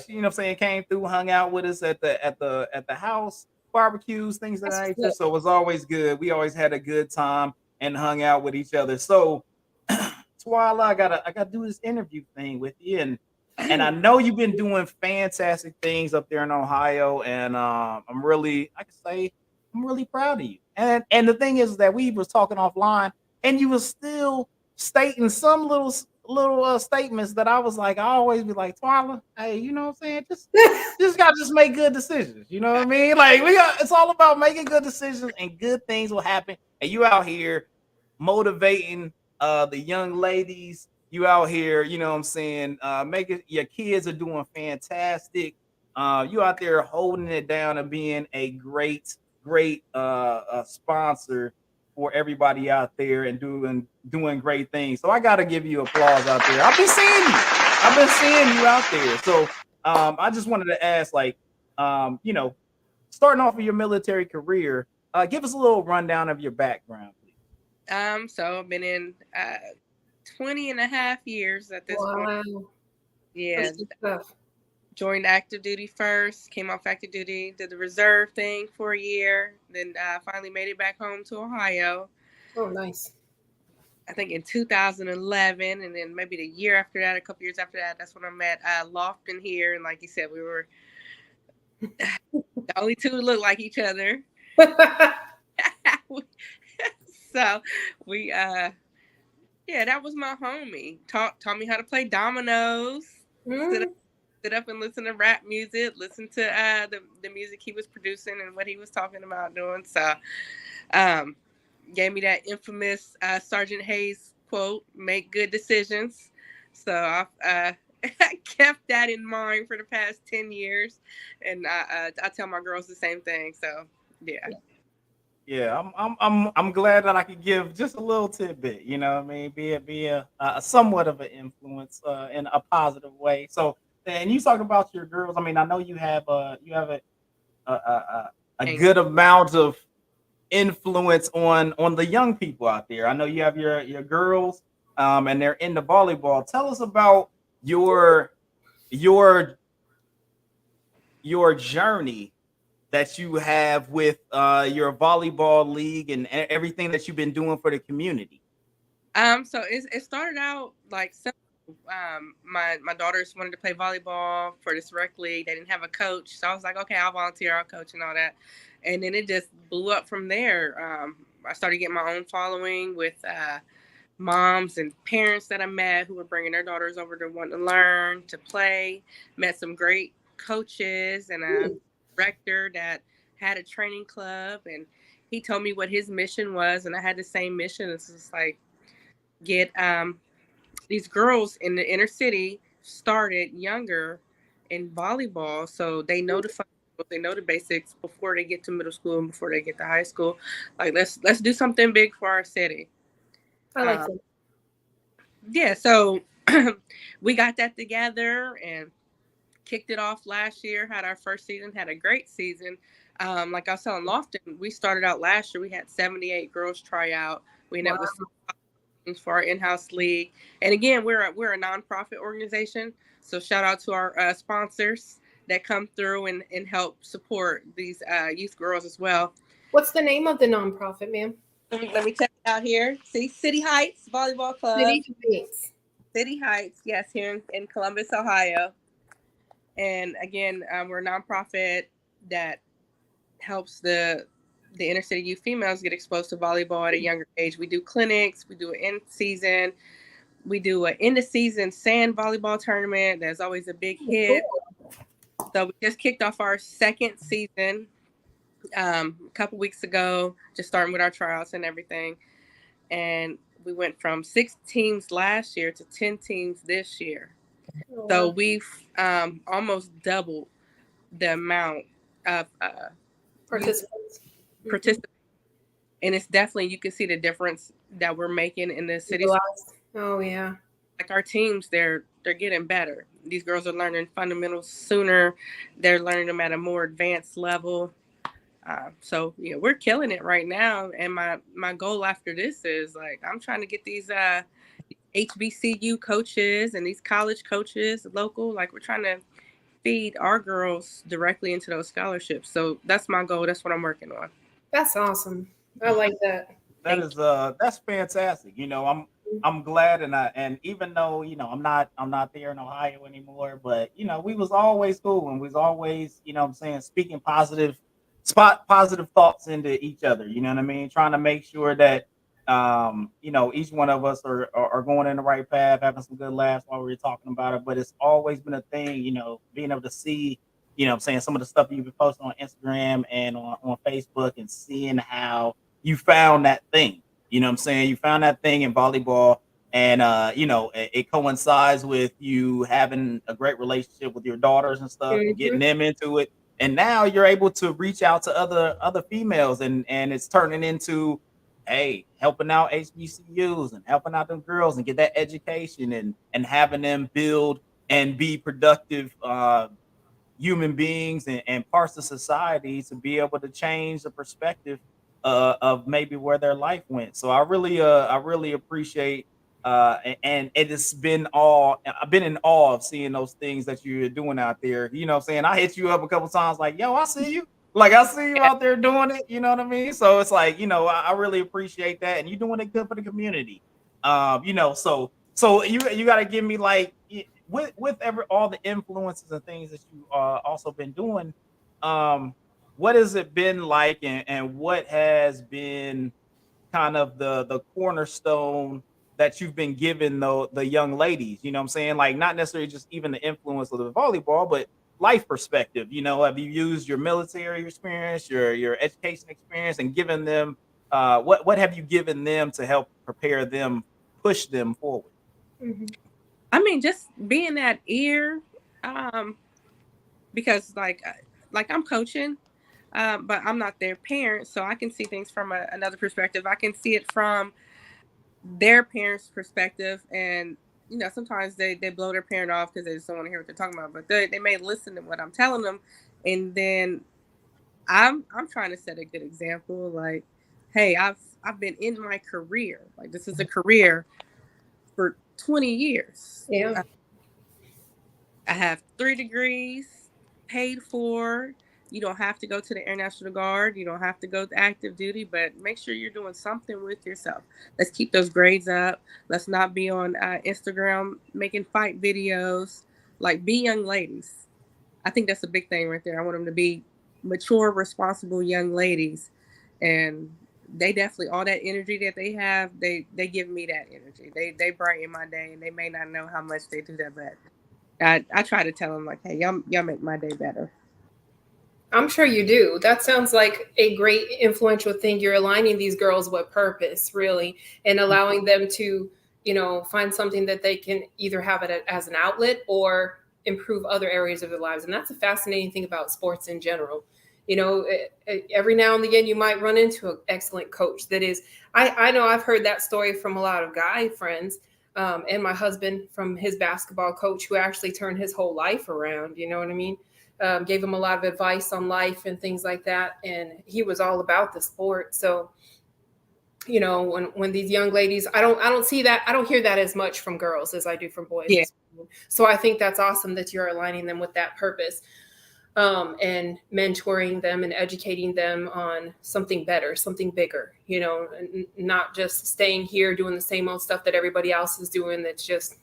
Speaker 1: She, you know what I'm saying, came through, hung out with us at the house, barbecues, things of that nature. So it was always good. We always had a good time and hung out with each other. So Twylia, I gotta do this interview thing with you, and I know you've been doing fantastic things up there in Ohio, and I'm really proud of you. And the thing is that we was talking offline, and you was still stating some little statements that I was like, I always be like, Twylia, hey, you know what I'm saying? Just gotta make good decisions. You know what I mean? Like it's all about making good decisions, and good things will happen. And you out here motivating the young ladies. You out here, you know what I'm saying, making your kids are doing fantastic. You out there holding it down and being a great sponsor for everybody out there and doing great things. So I got to give you applause out there. I've been seeing you. I've been seeing you out there. So I just wanted to ask, like, you know, starting off of your military career, give us a little rundown of your background, please.
Speaker 3: So I've been in 20 and a half years at this point. Yeah. Joined active duty first, came off active duty, did the reserve thing for a year, then finally made it back home to Ohio.
Speaker 2: Oh, nice.
Speaker 3: I think in 2011, and then maybe the year after that, a couple years after that, that's when I met Lofton here. And like you said, we were the only two who looked like each other. So we, yeah, that was my homie. Taught me how to play dominoes. Sit up and listen to rap music, listen to the music he was producing and what he was talking about doing. So gave me that infamous Sergeant Hayes quote, make good decisions. So I kept that in mind for the past 10 years. And I tell my girls the same thing. So, yeah.
Speaker 1: Yeah, I'm glad that I could give just a little tidbit, you know what I mean? Be a somewhat of an influence in a positive way. So, and you talk about your girls. I mean, I know you have a good amount of influence on the young people out there. I know you have your girls, and they're into volleyball. Tell us about your journey that you have with your volleyball league and everything that you've been doing for the community.
Speaker 3: So it started out like my daughters wanted to play volleyball for this rec league. They didn't have a coach, so I was like, okay, I'll volunteer, I'll coach and all that. And then it just blew up from there. I started getting my own following with moms and parents that I met who were bringing their daughters over to want to learn, to play. Met some great coaches and a director that had a training club, and he told me what his mission was, and I had the same mission. It's just like get these girls in the inner city started younger in volleyball, so they know the fundamentals, they know the basics before they get to middle school and before they get to high school. Like let's do something big for our city.
Speaker 2: I like that.
Speaker 3: Yeah, so we got that together and kicked it off last year. Had our first season, had a great season. Like I was telling Lofton, we started out last year. We had 78 girls try out. We ended up with for our in-house league. And again, we're a nonprofit organization. So shout out to our sponsors that come through and help support these youth girls as well.
Speaker 2: What's the name of the nonprofit, ma'am?
Speaker 3: Let me check it out here. See, City Heights Volleyball Club. City Heights, yes, here in Columbus, Ohio. And again, we're a nonprofit that helps the inner city youth females get exposed to volleyball at a younger age. We do clinics, we do an in-season, we do an end-of-season sand volleyball tournament. There's always a big hit. So we just kicked off our second season a couple weeks ago, just starting with our tryouts and everything. And we went from 6 teams last year to 10 teams this year. So we've almost doubled the amount of participants. And it's definitely, you can see the difference that we're making in the city.
Speaker 2: Oh yeah.
Speaker 3: Like our teams, they're getting better. These girls are learning fundamentals sooner. They're learning them at a more advanced level. So yeah, we're killing it right now. And my goal after this is like, I'm trying to get these HBCU coaches and these college coaches local, like we're trying to feed our girls directly into those scholarships. So that's my goal. That's what I'm working on.
Speaker 2: That's awesome. I like that.
Speaker 1: That's fantastic. You know, I'm glad, and even though, you know, I'm not there in Ohio anymore, but you know, we was always cool and we was always, you know what I'm saying, speaking positive thoughts into each other, you know what I mean? Trying to make sure that you know, each one of us are going in the right path, having some good laughs while we were talking about it. But it's always been a thing, you know, being able to see, you know what I'm saying, some of the stuff you've been posting on Instagram and on Facebook, and seeing how you found that thing. You know what I'm saying? You found that thing in volleyball, and you know, it coincides with you having a great relationship with your daughters and stuff, and getting them into it. And now you're able to reach out to other females, and it's turning into hey, helping out HBCUs and helping out them girls and get that education and having them build and be productive human beings and parts of society to be able to change the perspective of maybe where their life went. So I really appreciate and it has been all I've been in awe of seeing those things that you're doing out there. You know what I'm saying? I hit you up a couple times like, yo, I see you. Like I see you out there doing it, you know what I mean? So it's like, I really appreciate that. And you're doing it good for the community. So you gotta give me like with all the influences and things that you also been doing, what has it been like, and what has been kind of the cornerstone that you've been given the young ladies? You know what I'm saying? Like not necessarily just even the influence of the volleyball, but life perspective. Have you used your military experience, your education experience, and given them what have you given them to help prepare them, push them forward?
Speaker 2: Mm-hmm.
Speaker 3: I mean, just being that ear, because like I'm coaching, but I'm not their parent, so I can see things from another perspective. I can see it from their parents' perspective, and sometimes they blow their parent off because they just don't want to hear what they're talking about. But they may listen to what I'm telling them, and then I'm trying to set a good example. Like, hey, I've been in my career. Like this is a career for 20 years.
Speaker 2: Yeah.
Speaker 3: I have 3 degrees paid for. You don't have to go to the Air National Guard. You don't have to go to active duty, but make sure you're doing something with yourself. Let's keep those grades up. Let's not be on Instagram making fight videos. Like, be young ladies. I think that's a big thing right there. I want them to be mature, responsible young ladies. And they definitely, all that energy that they have, they give me that energy. They brighten my day, and they may not know how much they do that, but I try to tell them, like, hey, y'all make my day better.
Speaker 2: I'm sure you do. That sounds like a great influential thing. You're aligning these girls with purpose, really, and allowing them to, find something that they can either have it as an outlet or improve other areas of their lives. And that's a fascinating thing about sports in general. Every now and again, you might run into an excellent coach that is, I know I've heard that story from a lot of guy friends, and my husband from his basketball coach who actually turned his whole life around. You know what I mean? Gave him a lot of advice on life and things like that. And he was all about the sport. So, when these young ladies, I don't see that. I don't hear that as much from girls as I do from boys.
Speaker 3: Yeah.
Speaker 2: So I think that's awesome that you're aligning them with that purpose, and mentoring them and educating them on something better, something bigger, not just staying here doing the same old stuff that everybody else is doing. That's just,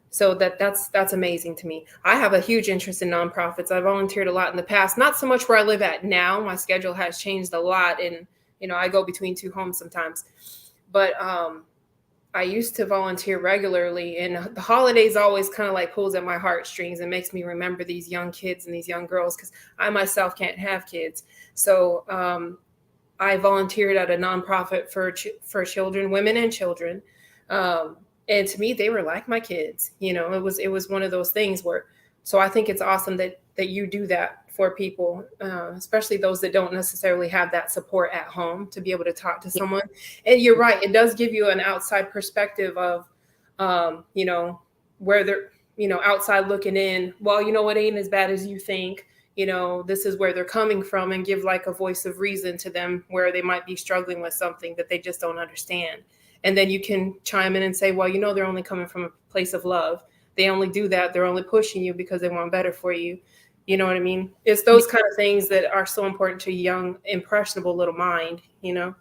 Speaker 2: so that's amazing to me. I have a huge interest in nonprofits. I volunteered a lot in the past, not so much where I live at now. My schedule has changed a lot, and I go between 2 homes sometimes. But I used to volunteer regularly, and the holidays always kind of like pulls at my heartstrings and makes me remember these young kids and these young girls, because I myself can't have kids. So I volunteered at a nonprofit for children, women and children. And to me, they were like my kids. It was one of those things where, so I think it's awesome that you do that for people, especially those that don't necessarily have that support at home to be able to talk to someone. And you're right, it does give you an outside perspective of, where they're, outside looking in. Well, it ain't as bad as you think. This is where they're coming from, and give like a voice of reason to them where they might be struggling with something that they just don't understand. And then you can chime in and say, well, they're only coming from a place of love. They only do that. They're only pushing you because they want better for you. You know what I mean? It's those kind of things that are so important to a young, impressionable little mind, So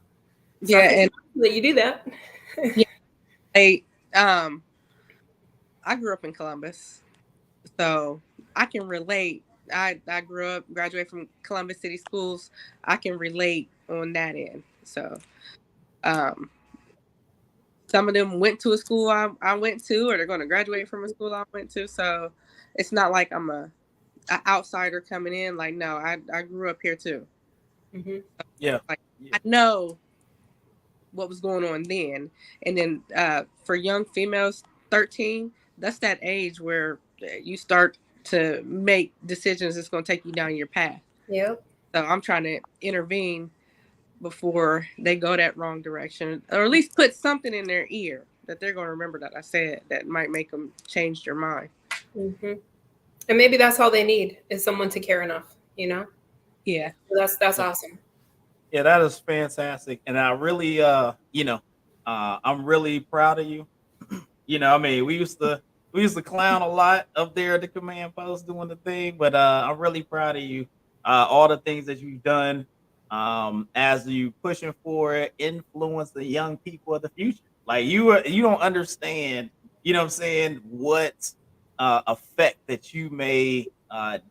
Speaker 3: yeah, and
Speaker 2: that you do that.
Speaker 3: yeah, I grew up in Columbus, so I can relate. I grew up, graduated from Columbus City Schools. I can relate on that end. So, some of them went to a school I went to, or they're going to graduate from a school I went to. So it's not like I'm a outsider coming in. Like, no, I grew up here too.
Speaker 2: Mm-hmm.
Speaker 1: Yeah.
Speaker 3: Like, I know what was going on then. And then for young females, 13, that's that age where you start to make decisions that's going to take you down your path.
Speaker 2: Yep.
Speaker 3: So I'm trying to intervene before they go that wrong direction, or at least put something in their ear that they're going to remember that I said that might make them change their mind.
Speaker 2: Mm-hmm. And maybe that's all they need is someone to care enough, you know?
Speaker 3: Yeah.
Speaker 2: So that's awesome.
Speaker 1: Yeah, that is fantastic. And I really I'm really proud of you. I mean, we used to clown a lot up there at the command post doing the thing, but I'm really proud of you. All the things that you've done, as you pushing for it, influence the young people of the future. Like you don't understand, what I'm saying, what effect that you may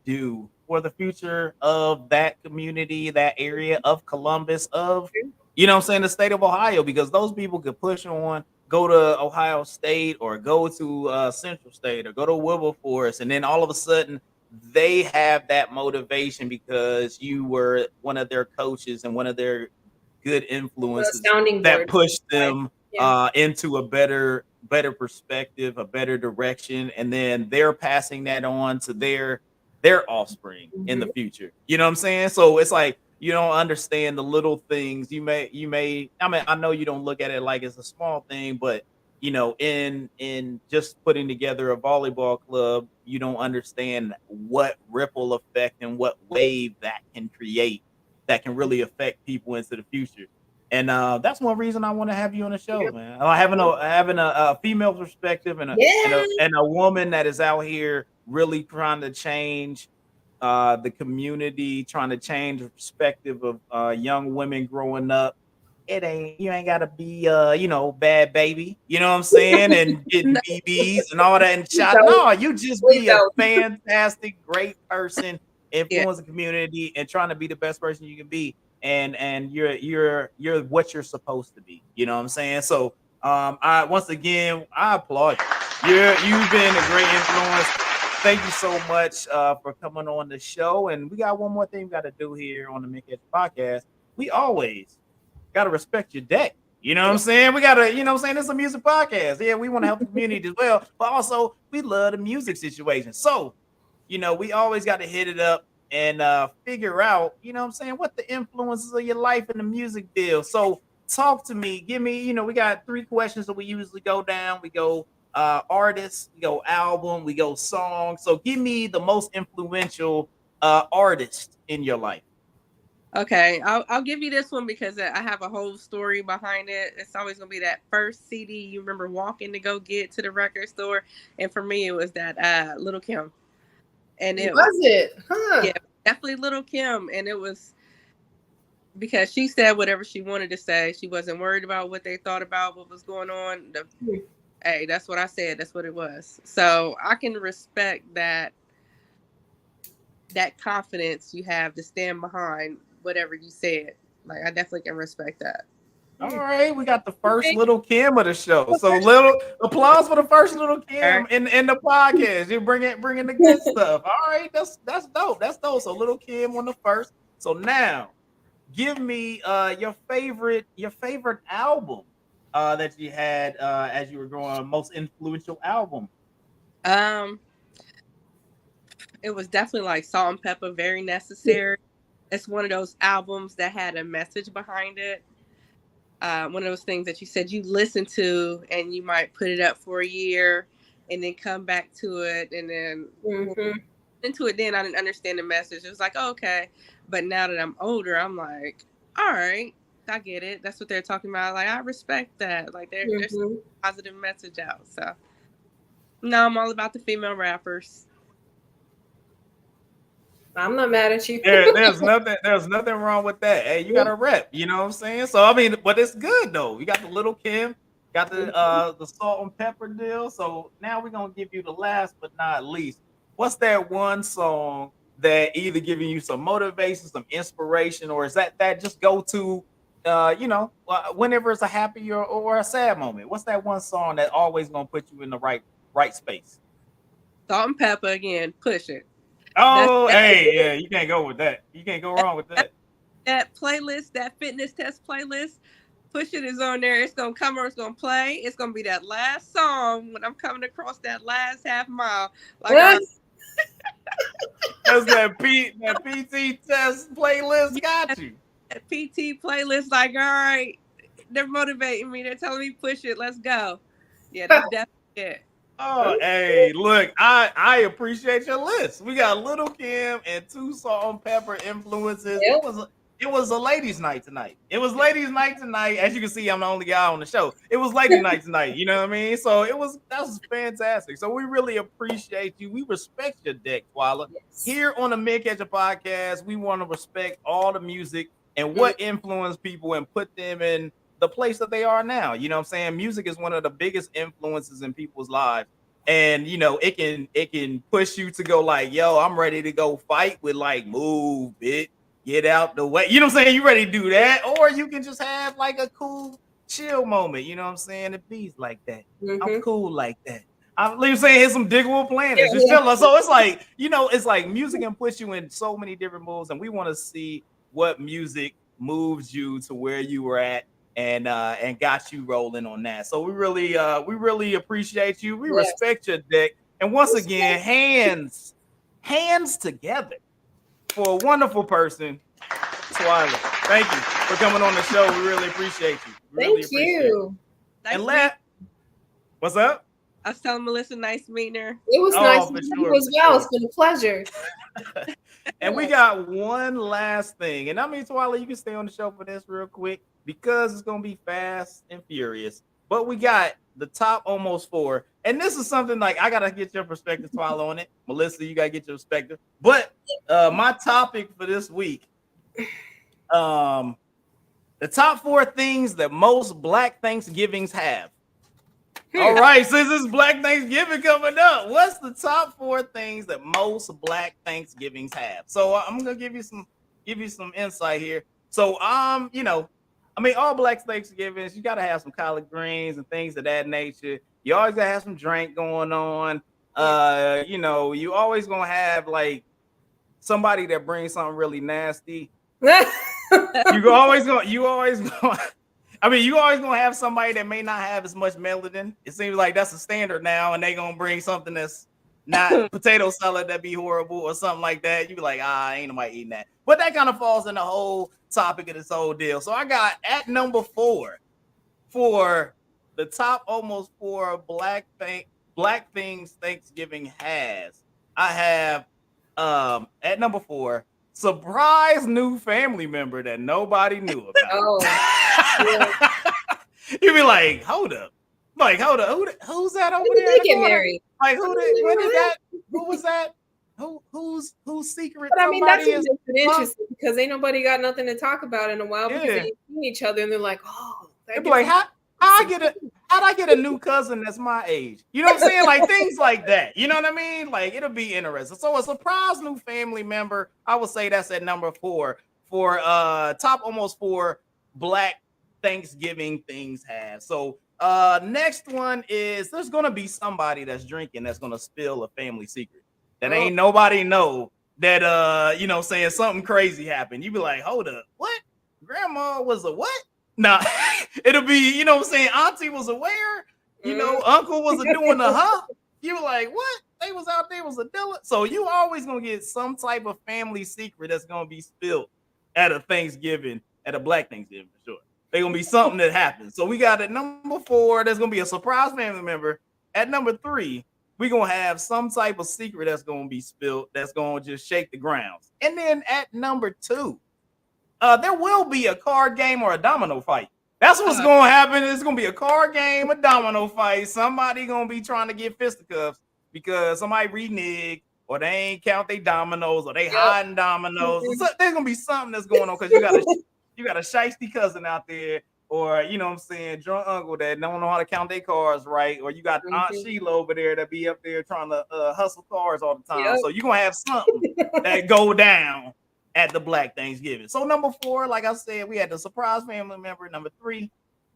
Speaker 1: do for the future of that community, that area of Columbus, of what I'm saying, the state of Ohio, because those people could push on, go to Ohio State or go to Central State or go to Wilberforce, and then all of a sudden they have that motivation because you were one of their coaches and one of their good
Speaker 2: The
Speaker 1: influences
Speaker 2: sounding
Speaker 1: that
Speaker 2: board.
Speaker 1: pushed
Speaker 2: Right.
Speaker 1: them
Speaker 2: Yeah.
Speaker 1: into a better perspective, a better direction, and then they're passing that on to their offspring in the
Speaker 2: Mhm.
Speaker 1: future. You know what I'm saying? So it's like you don't understand the little things. You may I mean, I know you don't look at it like it's a small thing, but in just putting together a volleyball club, you don't understand what ripple effect and what wave that can create that can really affect people into the future. And that's one reason I want to have you on the show, man. Having a female perspective and a and
Speaker 2: Yeah.
Speaker 1: a and a woman that is out here really trying to change the community, trying to change the perspective of young women growing up. You ain't gotta be bad baby, you know what I'm saying, and getting
Speaker 3: No,
Speaker 1: BBs and all that and
Speaker 2: Please
Speaker 1: shot.
Speaker 2: don't.
Speaker 1: No, you just
Speaker 2: Please
Speaker 1: be a
Speaker 2: don't.
Speaker 1: fantastic, great person,
Speaker 3: yeah.
Speaker 1: influence the community, and trying to be the best person you can be. And you're what you're supposed to be. You know what I'm saying? So I once again I applaud you. You've been a great influence. Thank you so much for coming on the show. And we got one more thing we got to do here on the Make It podcast. We always gotta respect your day. You know what I'm saying? We gotta, you know what I'm saying? It's a music podcast. Yeah, we want to help the community as well, but also we love the music situation. So, we always got to hit it up and figure out, you know what I'm saying, what the influences of your life in the music deal. So talk to me. Give me, we got three questions that we usually go down. We go artist, we go album, we go song. So give me the most influential artist in your life.
Speaker 3: Okay, I'll give you this one because I have a whole story behind it. It's always gonna be that first CD you remember walking to go get to the record store, and for me it was that Little Kim, and it was
Speaker 2: Was it? Huh.
Speaker 3: yeah definitely Little Kim, and it was because she said whatever she wanted to say. She wasn't worried about what they thought about what was going on. Hey, that's what I said. That's what it was. So I can respect that confidence you have to stand behind whatever you said. Like I definitely can respect that.
Speaker 1: All right, we got the first
Speaker 3: Okay.
Speaker 1: little Kim of the show. So little applause for the first little
Speaker 3: All
Speaker 1: Kim
Speaker 3: right.
Speaker 1: in the podcast. You're bringing the good stuff. All right, that's dope. That's dope. So little Kim on the first. So now, give me your favorite album that you had as you were growing. Most influential album.
Speaker 3: Um, it was definitely like Salt and Pepper, very necessary. It's one of those albums that had a message behind it. One of those things that you said you listen to and you might put it up for a year and then come back to it and then
Speaker 2: Mm-hmm.
Speaker 3: into it. Then I didn't understand the message. It was like, oh, okay. But now that I'm older, I'm like, all right, I get it. That's what they're talking about. Like, I respect that. Like, there's
Speaker 2: Mm-hmm.
Speaker 3: a positive message out. So, no, I'm all about the female rappers.
Speaker 2: I'm not mad at you.
Speaker 1: There's nothing wrong with that. Hey, you got a rep, you know what I'm saying? So I mean, but it's good though. You got the little Kim, got the salt and pepper deal. So now we're gonna give you the last but not least. What's that one song that either giving you some motivation, some inspiration, or is that just go to whenever it's a happy or a sad moment? What's that one song that always gonna put you in the right space?
Speaker 3: Salt and Pepper again, push it. That's
Speaker 1: Oh, hey, yeah, you can't go with that. You can't go wrong with that.
Speaker 3: that playlist, that fitness test playlist. Push it is on there. It's gonna come or it's gonna play. It's gonna be that last song when I'm coming across that last half mile. Like I
Speaker 1: That's that PT test playlist got you.
Speaker 3: PT playlist. Like, all right, they're motivating me. They're telling me push it. Let's go. Yeah, that's definitely it.
Speaker 1: Oh, hey, look, I appreciate your list. We got Little Kim and two Salt and Pepper influences.
Speaker 2: Yep.
Speaker 1: It was a ladies' night tonight. It was ladies' night tonight. As you can see, I'm the only guy on the show. It was ladies' night tonight. You know what I mean? So that was fantastic. So we really appreciate you. We respect your deck, Twylia.
Speaker 2: Yes.
Speaker 1: Here on the Mid-Catcher podcast, we want to respect all the music and what influenced people and put them in the place that they are now. You know what I'm saying? Music is one of the biggest influences in people's lives. And you know, it can push you to go like, yo, I'm ready to go fight with like move it, get out the way. You know what I'm saying? You ready to do that? Or you can just have like a cool chill moment. You know what I'm saying? It bees like that. I'm cool like that. I'm saying here's some Digable Planets. Just chill. So it's like, you know, it's like music can put you in so many different moods, and we want to see what music moves you to where you were at and got you rolling on that. So we really appreciate you. We respect your deck. And once again, hands together for a wonderful person, Twylia. Thank you for coming on the show. We really appreciate you.
Speaker 2: Thank you.
Speaker 1: And what's up?
Speaker 3: I was telling Melissa, nice meeting her.
Speaker 2: It was nice to meet you as well. It's been a pleasure.
Speaker 1: And we got one last thing. And I mean, Twylia, you can stay on the show for this real quick because it's going to be fast and furious. But we got the top almost 4. And this is something like I got to get your perspective, Twylia, on it. Melissa, you got to get your perspective. But my topic for this week, the top 4 things that most Black Thanksgivings have. All right, since it's Black Thanksgiving coming up, what's the top 4 things that most Black Thanksgivings have? So I'm gonna give you some insight here. So you know, I mean, all Black Thanksgivings, you gotta have some collard greens and things of that nature. You always gotta have some drink going on. You know, you always gonna have like somebody that brings something really nasty. you always gonna I mean, you always gonna have somebody that may not have as much melanin. It seems like that's a standard now, and they gonna bring something that's not potato salad that be horrible or something like that. You be like, ain't nobody eating that. But that kind of falls in the whole topic of this whole deal. So I got at number 4 for the top almost 4 Black things Thanksgiving has. I have at number 4, surprise new family member that nobody knew about.
Speaker 2: Oh. Yeah.
Speaker 1: You be like, hold up, who's that over there?
Speaker 2: They get married.
Speaker 1: Like, when did that? Who was that? Who's secret?
Speaker 2: But I mean, that's interesting because ain't nobody got nothing to talk about in a while because they see each other and they're like, oh,
Speaker 1: they'd be like, how'd I get a new cousin that's my age? You know what I'm saying? Like things like that. You know what I mean? Like it'll be interesting. So a surprise new family member, I would say that's at number 4 for top almost 4 Black Thanksgiving things have. So next one is there's gonna be somebody that's drinking that's gonna spill a family secret that ain't nobody know that you know saying something crazy happened. You be like, hold up, what? Grandma was a what? Nah, it'll be, you know what I'm saying, auntie was aware, you know, uncle was doing the you were like, what? They was out there, was a dealer. So you always gonna get some type of family secret that's gonna be spilled at a Thanksgiving, at a Black Thanksgiving for sure. They're gonna be something that happens. So we got at number 4, there's gonna be a surprise family member. At number 3, we're gonna have some type of secret that's gonna be spilled that's gonna just shake the grounds. And then at number 2, there will be a card game or a domino fight. That's what's gonna happen. It's gonna be a card game, a domino fight. Somebody gonna be trying to get fisticuffs because somebody reneged or they ain't count their dominoes or they hiding dominoes. So there's gonna be something that's going on because you got a shiesty cousin out there, or you know what I'm saying, drunk uncle that don't know how to count their cards right, or you got Aunt Sheila over there that be up there trying to hustle cards all the time. So you're gonna have something that go down at the Black Thanksgiving. So number 4, like I said, we had the surprise family member. Number 3,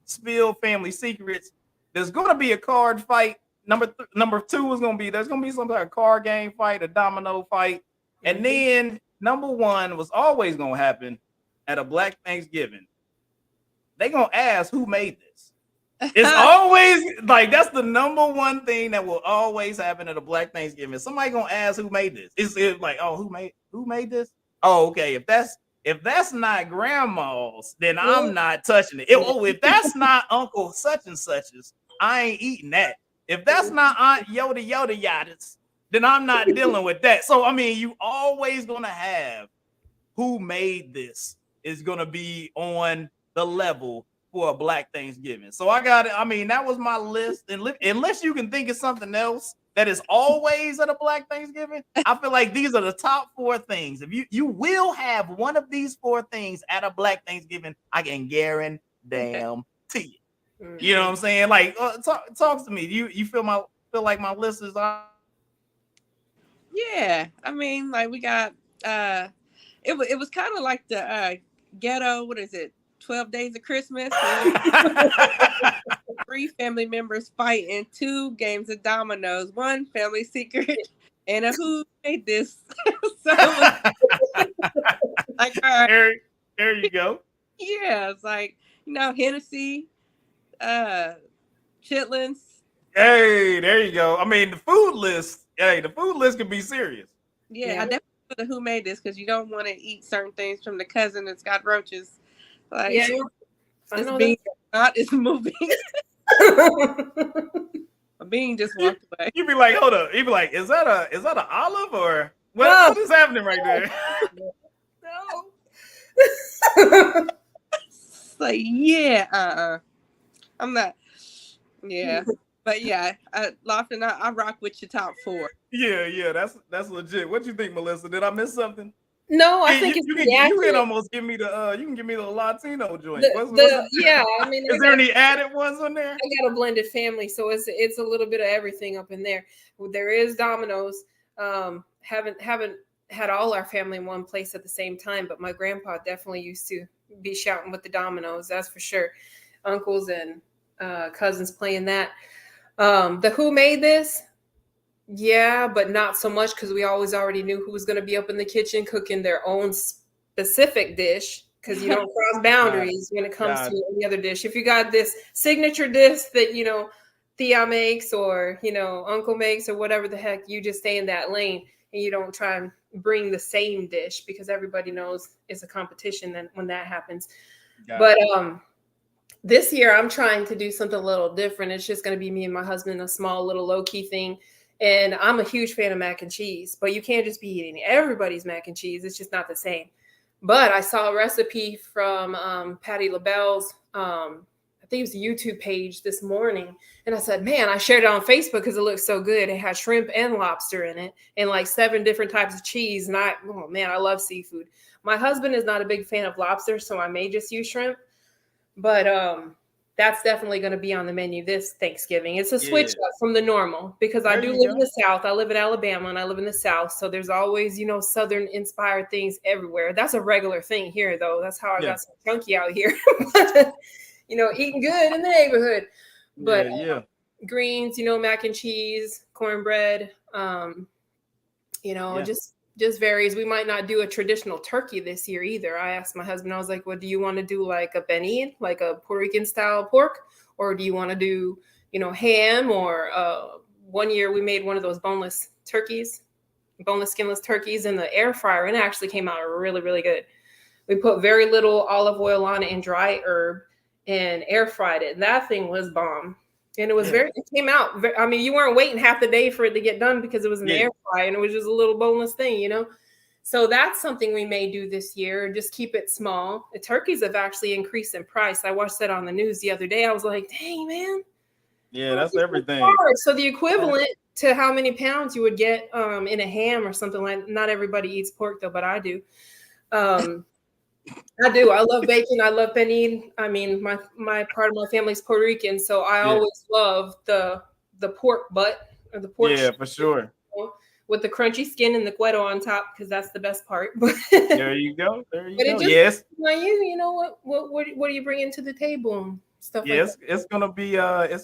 Speaker 1: spill family secrets. There's gonna be a card fight. Number 2 is gonna be there's gonna be some kind of card game fight, a domino fight, and then number 1 was always gonna happen at a Black Thanksgiving. They gonna ask who made this. It's always like that's the number 1 thing that will always happen at a Black Thanksgiving. Somebody gonna ask who made this. It's like, oh, who made this? Oh, okay. If that's if that's not grandma's, then I'm not touching it. If that's not Uncle such and such's, I ain't eating that. If that's not Aunt Yoda Yoda's, then I'm not dealing with that. So I mean, you always gonna have who made this is gonna be on the level for a Black Thanksgiving. So I got it. I mean, that was my list. And unless you can think of something else that is always at a Black Thanksgiving, I feel like these are the top 4 things. If you will have one of these 4 things at a Black Thanksgiving, I can guarantee you. You know what I'm saying? Like, talk to me. You feel like my list is on?
Speaker 3: Yeah, I mean, like we got it was kind of like the ghetto. What is it? 12 Days of Christmas. 3 family members fighting, 2 games of dominoes, 1 family secret, and a who made this. So like, all right.
Speaker 1: There you go.
Speaker 3: Yeah, it's like, Hennessy, chitlins.
Speaker 1: Hey, there you go. I mean, the food list can be serious.
Speaker 3: Yeah, I definitely put the who made this because you don't want to eat certain things from the cousin that's got roaches. Like, this bean not is moving. A bean just walked away.
Speaker 1: You be like, hold up. You be like, is that an olive or what is happening right there?
Speaker 3: No. Like, yeah, I'm not. Yeah, but yeah, Lofton, I rock with your top 4.
Speaker 1: Yeah, that's legit. What you think, Melissa? Did I miss something?
Speaker 2: No, I think
Speaker 1: you can almost give me the you can give me the Latino joint.
Speaker 2: Yeah, I mean,
Speaker 1: is there any added ones on there?
Speaker 2: I got a blended family, so it's a little bit of everything up in there. There is Domino's. Haven't had all our family in one place at the same time, but my grandpa definitely used to be shouting with the Domino's. That's for sure. Uncles and cousins playing that. The who made this? Yeah, but not so much because we already knew who was going to be up in the kitchen cooking their own specific dish, because you don't cross boundaries when it comes to any other dish. If you got this signature dish that, Tia makes or, Uncle makes or whatever the heck, you just stay in that lane and you don't try and bring the same dish, because everybody knows it's a competition then when that happens. But this year I'm trying to do something a little different. It's just going to be me and my husband, a small little low-key thing. And I'm a huge fan of mac and cheese, but you can't just be eating everybody's mac and cheese. It's just not the same. But I saw a recipe from Patti LaBelle's, I think it was a YouTube page this morning. And I said, man, I shared it on Facebook because it looked so good. It had shrimp and lobster in it and like 7 different types of cheese. And I love seafood. My husband is not a big fan of lobster, so I may just use shrimp. But that's definitely going to be on the menu this Thanksgiving. It's a switch up from the normal, because I do live in the South. I live in Alabama and I live in the South. So there's always, Southern inspired things everywhere. That's a regular thing here, though. That's how I got some chunky out here. Eating good in the neighborhood. But greens, mac and cheese, cornbread, just varies. We might not do a traditional turkey this year either. I asked my husband, I was like, well, do you want to do like a benny, like a Puerto Rican style pork? Or do you want to do, ham? Or one year we made one of those boneless skinless turkeys in the air fryer, and it actually came out really, really good. We put very little olive oil on it and dry herb and air fried it. And that thing was bomb. And it was it came out. I mean, you weren't waiting half the day for it to get done because it was in the air fryer and it was just a little boneless thing, So that's something we may do this year. Just keep it small. The turkeys have actually increased in price. I watched that on the news the other day. I was like, dang, man.
Speaker 1: Yeah, that's everything.
Speaker 2: So the equivalent to how many pounds you would get in a ham or something like. Not everybody eats pork though, but I do. I do. I love bacon. I love pernil. I mean, my part of my family's Puerto Rican, so I always love the pork butt or the pork.
Speaker 1: Yeah, for sure.
Speaker 2: With the crunchy skin and the cuero on top, because that's the best part.
Speaker 1: There you go. There you go. Yes.
Speaker 2: What do you bring into the table? And stuff. Like that.
Speaker 1: It's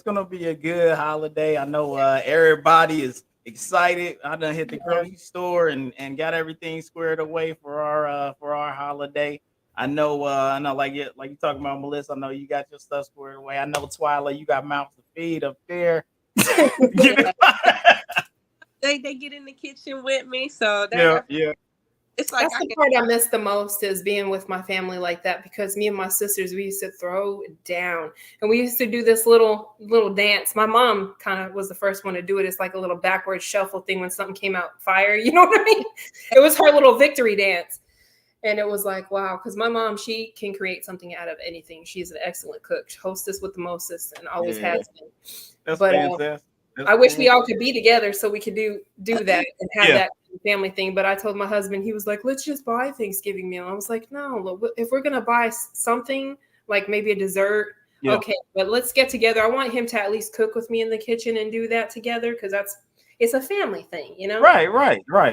Speaker 1: gonna be a good holiday. I know everybody is excited. I done hit the grocery store and got everything squared away for our holiday. I know, like you talking about, Melissa. I know you got your stuff squared away. I know, Twylia, you got mouths to feed up there.
Speaker 3: They get in the kitchen with me, so It's like
Speaker 2: That's the part I miss the most is being with my family like that, because me and my sisters, we used to throw down, and we used to do this little dance. My mom kind of was the first one to do it. It's like a little backward shuffle thing when something came out fire. You know what I mean? It was her little victory dance. And it was like, wow, because my mom, she can create something out of anything. She's an excellent cook, hostess with the mostest, and always has been.
Speaker 1: That's
Speaker 2: but
Speaker 1: fantastic.
Speaker 2: I wish we all could be together so we could do that and have
Speaker 1: Yeah.
Speaker 2: that family thing. But I told my husband, he was like, let's just buy Thanksgiving meal. I was like, no, look, if we're gonna buy something like maybe a dessert, okay, but let's get together. I want him to at least cook with me in the kitchen and do that together, because it's a family thing, you know?
Speaker 1: Right.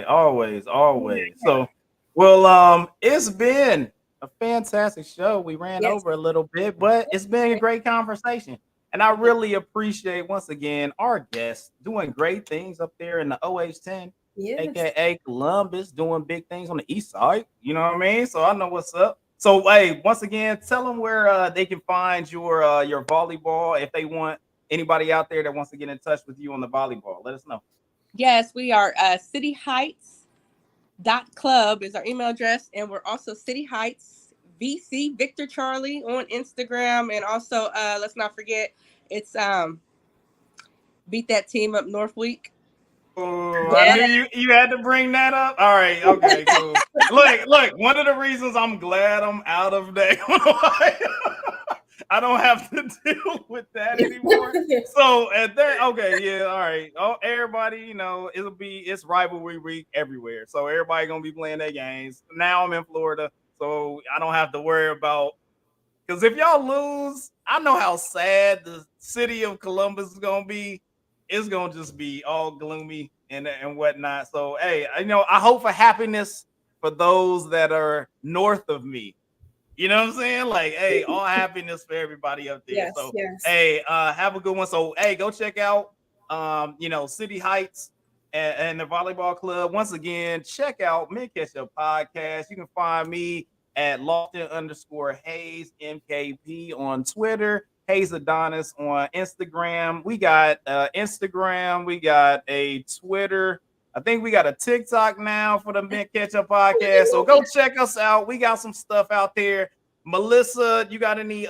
Speaker 1: Always. So, well, it's been a fantastic show. We ran over a little bit, but it's been a great conversation. And I really appreciate, once again, our guests doing great things up there in the OH10, aka Columbus, doing big things on the east side. You know what I mean? So I know what's up. So, hey, once again, tell them where they can find your volleyball. If they want anybody out there that wants to get in touch with you on the volleyball, let us know.
Speaker 3: Yes, we are cityheights.club is our email address, and we're also City Heights VC Victor Charlie on Instagram, and also let's not forget it's Beat That Team Up North Week.
Speaker 1: Oh, I knew you had to bring that up. All right, okay, cool. Look, one of the reasons I'm glad I'm out of that, I don't have to deal with that anymore. So at that, okay, yeah, all right. Oh, everybody, you know, it's rivalry week everywhere. So everybody gonna be playing their games. Now I'm in Florida, so I don't have to worry about, because if y'all lose, I know how sad the city of Columbus is gonna be. It's gonna just be all gloomy and whatnot. So hey, I hope for happiness for those that are north of me. You know what I'm saying? Like, hey, all happiness for everybody up there. Hey, have a good one. So hey, go check out City Heights and the volleyball club. Once again, check out Mid Ketchup Podcast. You can find me at Lofton_Hayes MKP on Twitter, Hayes Adonis on Instagram. We got Instagram, we got a Twitter. I think we got a TikTok now for the Mid Ketchup Podcast. So go check us out. We got some stuff out there. Melissa, you got any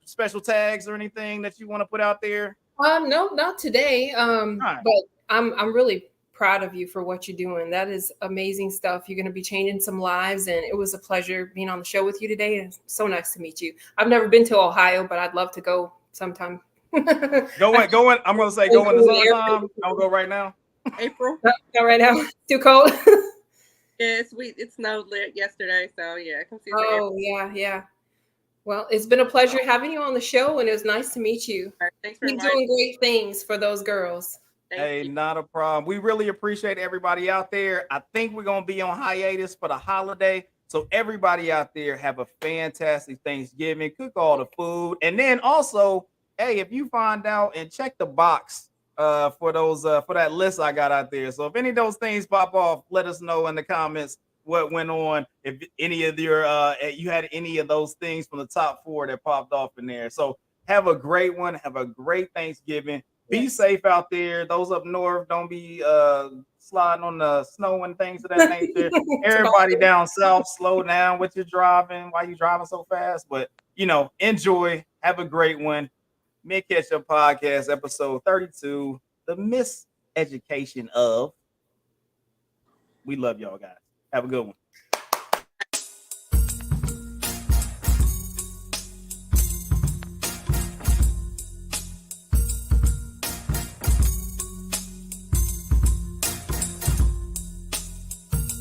Speaker 1: special tags or anything that you want to put out there?
Speaker 2: No, not today. But I'm really proud of you for what you're doing. That is amazing stuff. You're going to be changing some lives, and it was a pleasure being on the show with you today. It's so nice to meet you. I've never been to Ohio, but I'd love to go sometime.
Speaker 1: Go in. I'm going to say go in the summertime. I'll go right now.
Speaker 3: April.
Speaker 2: Not right now. Too cold.
Speaker 3: Yeah, it snowed yesterday, so yeah, come see.
Speaker 2: Oh yeah. Well, it's been a pleasure having you on the show, and it was nice to meet you.
Speaker 3: Right, thanks for
Speaker 2: Keep doing great things for those girls.
Speaker 1: Hey, not a problem. We really appreciate everybody out there. I think we're going to be on hiatus for the holiday. So everybody out there, have a fantastic Thanksgiving. Cook all the food. And then also, hey, if you find out, and check the box for that list I got out there. So if any of those things pop off, let us know in the comments what went on. If any of your you had any of those things from the top 4 that popped off in there. So have a great one. Have a great Thanksgiving. Be safe out there. Those up north, don't be sliding on the snow and things of that nature. Everybody down south, slow down with your driving. Why you driving so fast? But enjoy. Have a great one. Mid Ketchup Podcast, episode 32. The Miseducation of. We love y'all guys. Have a good one.